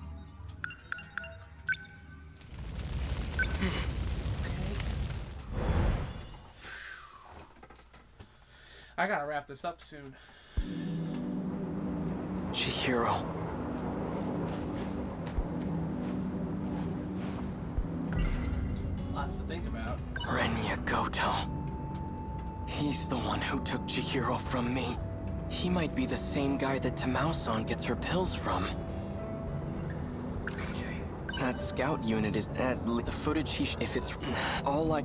S3: I gotta wrap this up soon.
S14: Chihiro.
S3: Lots to think about.
S14: Renya Goto. He's the one who took Chihiro from me. He might be the same guy that Tamao-san gets her pills from. That scout unit is at the footage if it's all like...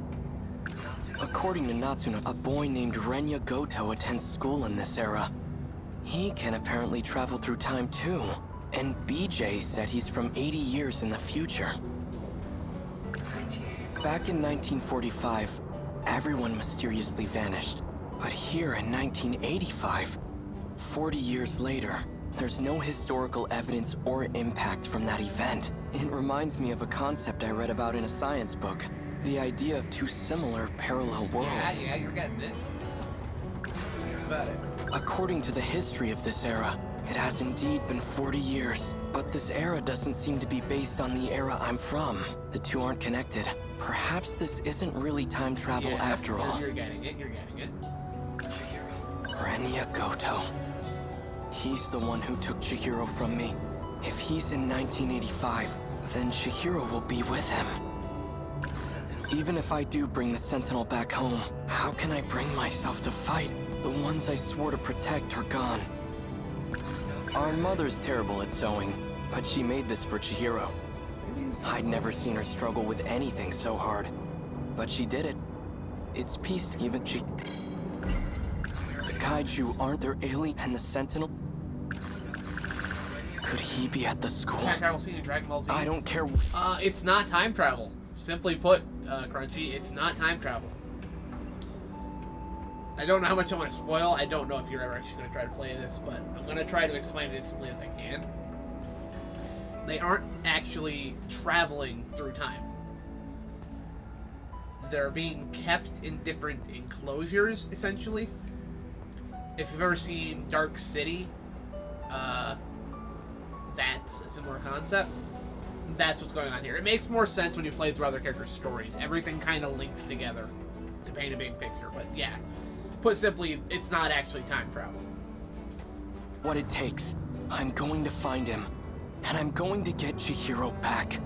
S14: According to Natsuno, a boy named Renya Goto attends school in this era. He can apparently travel through time too. And BJ said he's from 80 years in the future. Back in 1945, everyone mysteriously vanished. But here in 1985, 40 years later, there's no historical evidence or impact from that event. It reminds me of a concept I read about in a science book. The idea of two similar parallel worlds.
S3: Yeah, you're getting it. That's about it.
S14: According to the history of this era, it has indeed been 40 years. But this era doesn't seem to be based on the era I'm from. The two aren't connected. Perhaps this isn't really time travel after all.
S3: You're getting it, you're getting it.
S14: Renya Goto. He's the one who took Chihiro from me. If he's in 1985, then Chihiro will be with him. Even if I do bring the Sentinel back home, how can I bring myself to fight? The ones I swore to protect are gone. Our mother's terrible at sewing, but she made this for Chihiro. I'd never seen her struggle with anything so hard, but she did it. It's pieced even she... The Kaiju aren't their alien, and the Sentinel... Could he be at the school?
S3: Time travel scene in Dragon Ball Z.
S14: I don't care.
S3: It's not time travel. Simply put, Crunchy, it's not time travel. I don't know how much I want to spoil. I don't know if you're ever actually going to try to play this, but I'm going to try to explain it as simply as I can. They aren't actually traveling through time. They're being kept in different enclosures, essentially. If you've ever seen Dark City, that's a similar concept. That's what's going on here. It makes more sense when you play through other characters' stories. Everything kind of links together to paint a big picture, but yeah. Put simply, it's not actually time travel.
S14: What it takes. I'm going to find him, and I'm going to get Chihiro back.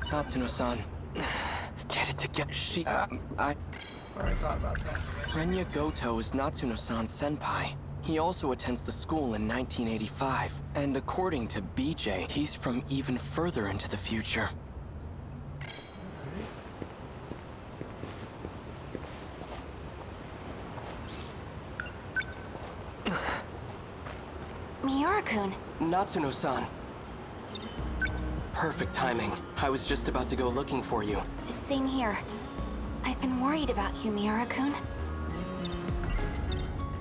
S14: Natsuno-san, get it together. I
S3: thought about that.
S14: Renya Goto is Natsuno-san's senpai. He also attends the school in 1985. And according to BJ, he's from even further into the future.
S11: Miura-kun.
S14: Natsuno-san. Perfect timing. I was just about to go looking for you.
S11: Same here. I've been worried about you, Miura-kun.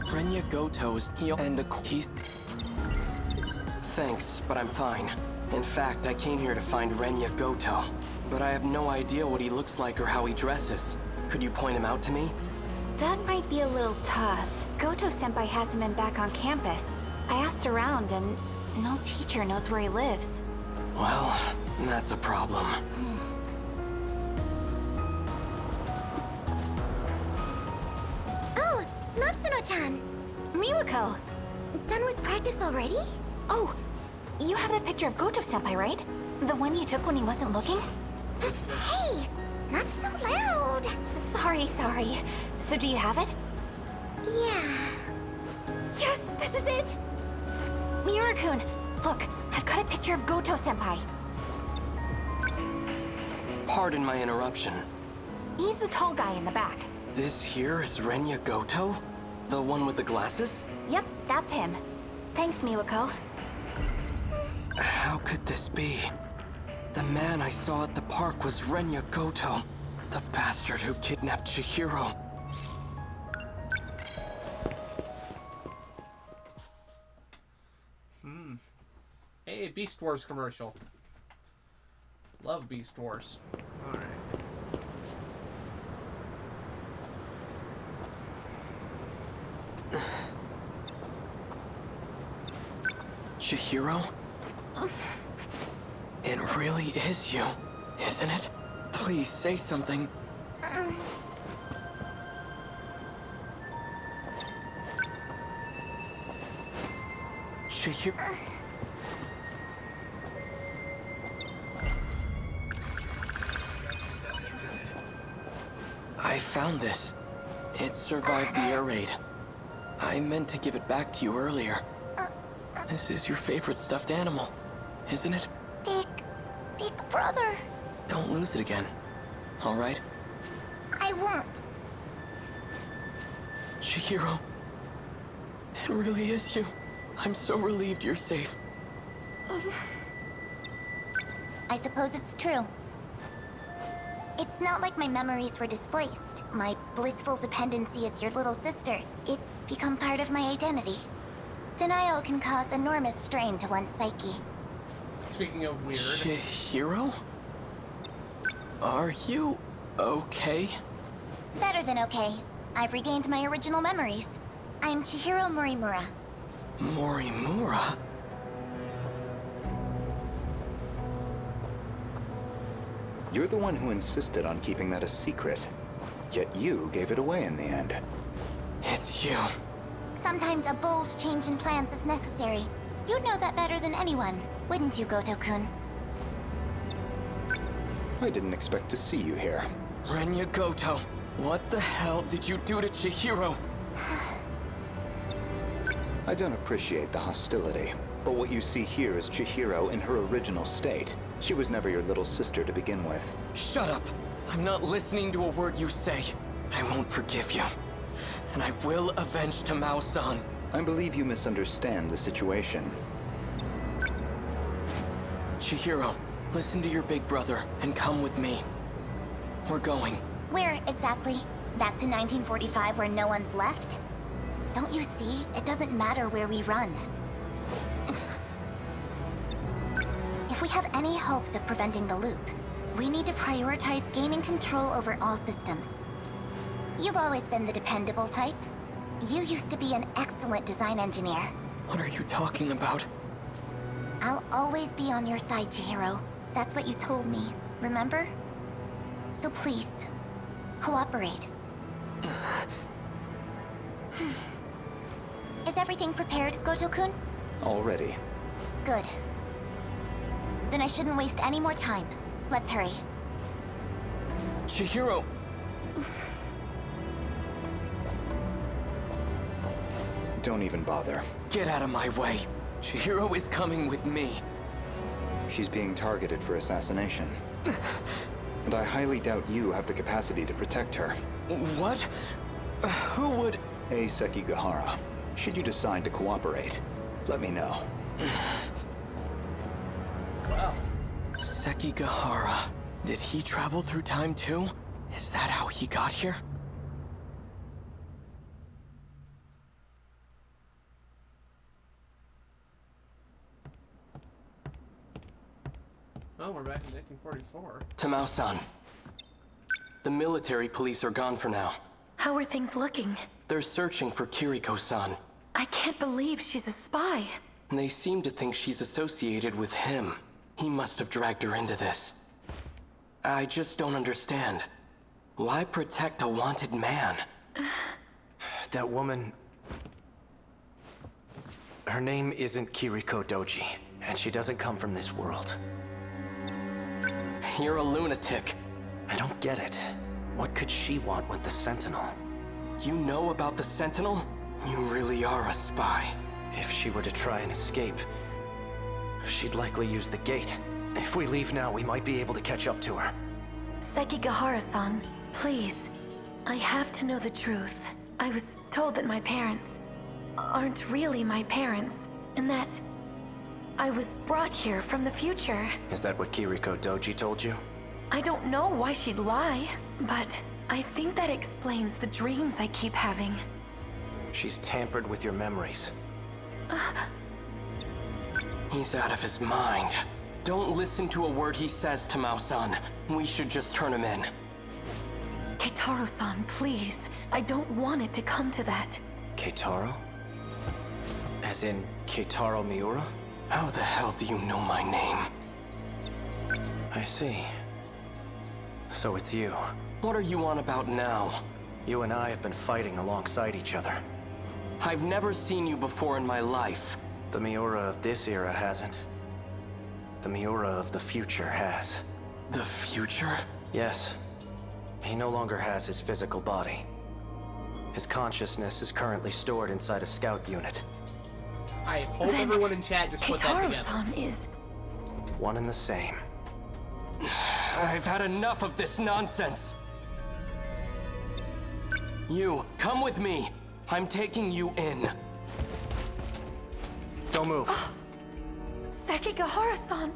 S14: Renya Goto is he's... Thanks, but I'm fine. In fact, I came here to find Renya Goto. But I have no idea what he looks like or how he dresses. Could you point him out to me?
S11: That might be a little tough. Goto-senpai hasn't been back on campus. I asked around, and no teacher knows where he lives.
S14: Well, that's a problem.
S18: Oh, Natsuno-chan!
S11: Miwako!
S18: Done with practice already?
S11: Oh, you have that picture of Goto-senpai, right? The one you took when he wasn't looking?
S18: Hey! Not so loud!
S11: Sorry. So do you have it?
S4: Yeah.
S11: Yes, this is it! Miura-kun, look, I've got a picture of Goto-senpai.
S14: Pardon my interruption.
S11: He's the tall guy in the back.
S14: This here is Renya Goto? The one with the glasses?
S11: Yep, that's him. Thanks, Miwako.
S14: How could this be? The man I saw at the park was Renya Goto, the bastard who kidnapped Chihiro.
S3: Hey, Beast Wars commercial. Love Beast Wars. Alright.
S14: Chihiro? It really is you, isn't it? Please say something. Chihiro... I found this. It survived the air raid. I meant to give it back to you earlier. This is your favorite stuffed animal, isn't it?
S4: Big brother.
S14: Don't lose it again, all right?
S4: I won't.
S14: Chihiro, it really is you. I'm so relieved you're safe.
S4: I suppose it's true. It's not like my memories were displaced. My blissful dependency as your little sister. It's become part of my identity. Denial can cause enormous strain to one's psyche.
S3: Speaking of weird...
S14: Chihiro? Are you okay?
S4: Better than okay. I've regained my original memories. I'm Chihiro Morimura.
S14: Morimura?
S12: You're the one who insisted on keeping that a secret. Yet you gave it away in the end.
S14: It's you.
S4: Sometimes a bold change in plans is necessary. You'd know that better than anyone, wouldn't you, Goto-kun?
S12: I didn't expect to see you here.
S14: Renya Goto, what the hell did you do to Chihiro?
S12: I don't appreciate the hostility, but what you see here is Chihiro in her original state. She was never your little sister to begin with.
S14: Shut up! I'm not listening to a word you say. I won't forgive you. And I will avenge Tamao-san.
S12: I believe you misunderstand the situation.
S14: Chihiro, listen to your big brother and come with me. We're going.
S4: Where exactly? Back to 1945 where no one's left? Don't you see? It doesn't matter where we run. If we have any hopes of preventing the loop, we need to prioritize gaining control over all systems. You've always been the dependable type. You used to be an excellent design engineer.
S14: What are you talking about?
S4: I'll always be on your side, Chihiro. That's what you told me, remember? So please, cooperate. Is everything prepared, Goto-kun?
S12: Already.
S4: Good. Then I shouldn't waste any more time. Let's hurry.
S14: Chihiro!
S12: Don't even bother.
S14: Get out of my way. Chihiro is coming with me.
S12: She's being targeted for assassination. And I highly doubt you have the capacity to protect her.
S14: What? Who would...
S12: Ei Sekigahara. Should you decide to cooperate, let me know.
S3: Well.
S14: Sekigahara. Did he travel through time too? Is that how he got here?
S3: Oh, we're back in 1944.
S14: Tamao-san. The military police are gone for now.
S11: How are things looking?
S14: They're searching for Kiriko-san.
S11: I can't believe she's a spy.
S14: They seem to think she's associated with him. He must have dragged her into this. I just don't understand. Why protect a wanted man?
S5: That woman... Her name isn't Kiriko Doji, and she doesn't come from this world.
S14: You're a lunatic.
S5: I don't get it. What could she want with the Sentinel?
S14: You know about the Sentinel? You really are a spy.
S15: If she were to try and escape, she'd likely use the gate. If we leave now, we might be able to catch up to her.
S11: Sekigahara-san, please. I have to know the truth. I was told that my parents aren't really my parents, and that I was brought here from the future.
S15: Is that what Kiriko Doji told you?
S11: I don't know why she'd lie, but I think that explains the dreams I keep having.
S15: She's tampered with your memories.
S14: He's out of his mind. Don't listen to a word he says, Tamao-san. We should just turn him in.
S11: Keitaro-san, please. I don't want it to come to that.
S15: Keitaro? As in Keitaro Miura?
S14: How the hell do you know my name?
S15: I see. So it's you.
S14: What are you on about now?
S15: You and I have been fighting alongside each other.
S14: I've never seen you before in my life.
S15: The Miura of this era hasn't. The Miura of the future has.
S14: The future?
S15: Yes. He no longer has his physical body. His consciousness is currently stored inside a scout unit.
S3: I hope everyone in chat just put that together.
S11: Keitaro-san is...
S15: one and the same.
S14: I've had enough of this nonsense. You, come with me. I'm taking you in.
S15: Don't move.
S11: Sekigahara-san!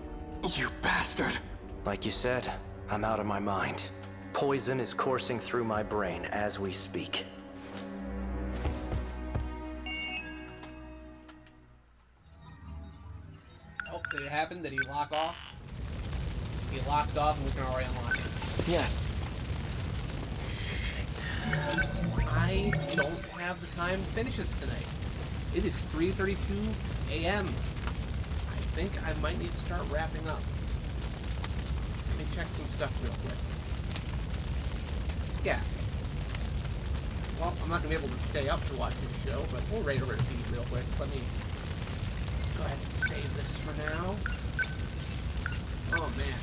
S14: You bastard!
S15: Like you said, I'm out of my mind. Poison is coursing through my brain as we speak.
S3: Oh, did it happen? Did he lock off? He locked off and we can already unlock it.
S14: Yes.
S3: I don't have the time to finish this tonight. It is 3:32 a.m. I think I might need to start wrapping up. Let me check some stuff real quick. Yeah. Well, I'm not going to be able to stay up to watch this show, but we'll rate over to Pete real quick. Let me go ahead and save this for now. Oh, man.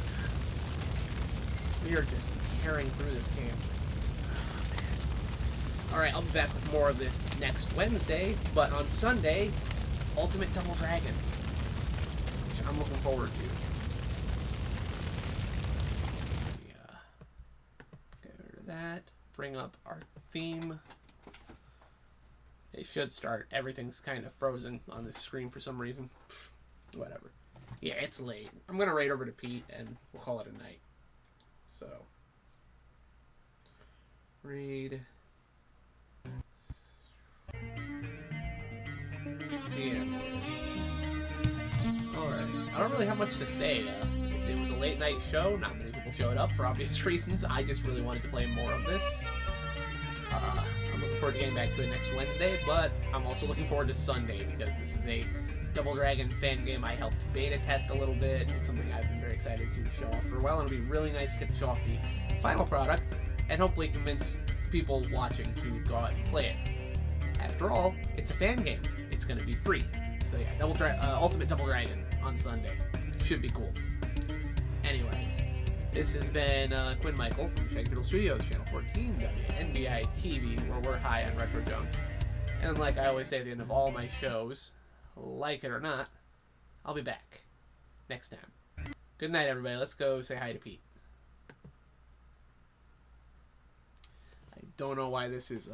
S3: We are just tearing through this game. Alright, I'll be back with more of this next Wednesday, but on Sunday, Ultimate Double Dragon, which I'm looking forward to. Yeah. Get rid of that. Bring up our theme. It should start. Everything's kind of frozen on this screen for some reason. Whatever. Yeah, it's late. I'm going to raid over to Pete, and we'll call it a night. So. Raid. Alright, I don't really have much to say. It was a late night show, not many people showed up for obvious reasons. I just really wanted to play more of this. I'm looking forward to getting back to it next Wednesday, but I'm also looking forward to Sunday because this is a Double Dragon fan game I helped beta test a little bit. It's something I've been very excited to show off for a while, and it'll be really nice to get to show off the final product and hopefully convince people watching to go out and play it. After all, it's a fan game. It's going to be free. So yeah, Ultimate Double Dragon on Sunday. Should be cool. Anyways, this has been Quinn Michael from Shaggy Doodle Studios, Channel 14, WNBI TV, where we're high on retro junk. And like I always say at the end of all my shows, like it or not, I'll be back next time. Good night, everybody. Let's go say hi to Pete. I don't know why this is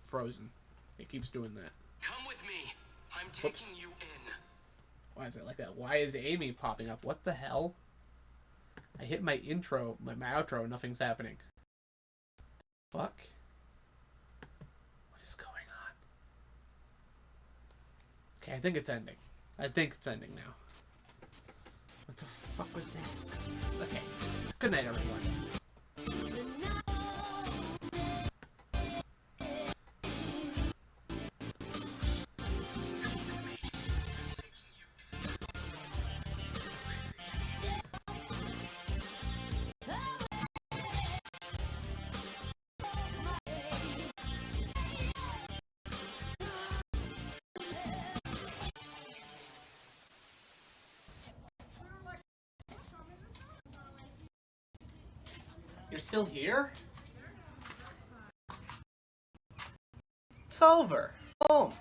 S3: frozen. It keeps doing that.
S14: Come with me. I'm taking you in.
S3: Why is it like that? Why is Amy popping up? What the hell? I hit my intro, my outro, and nothing's happening. Fuck? What is going on? Okay, I think it's ending. I think it's ending now. What the fuck was that? Okay. Good night, everyone. You're still here? over. Boom.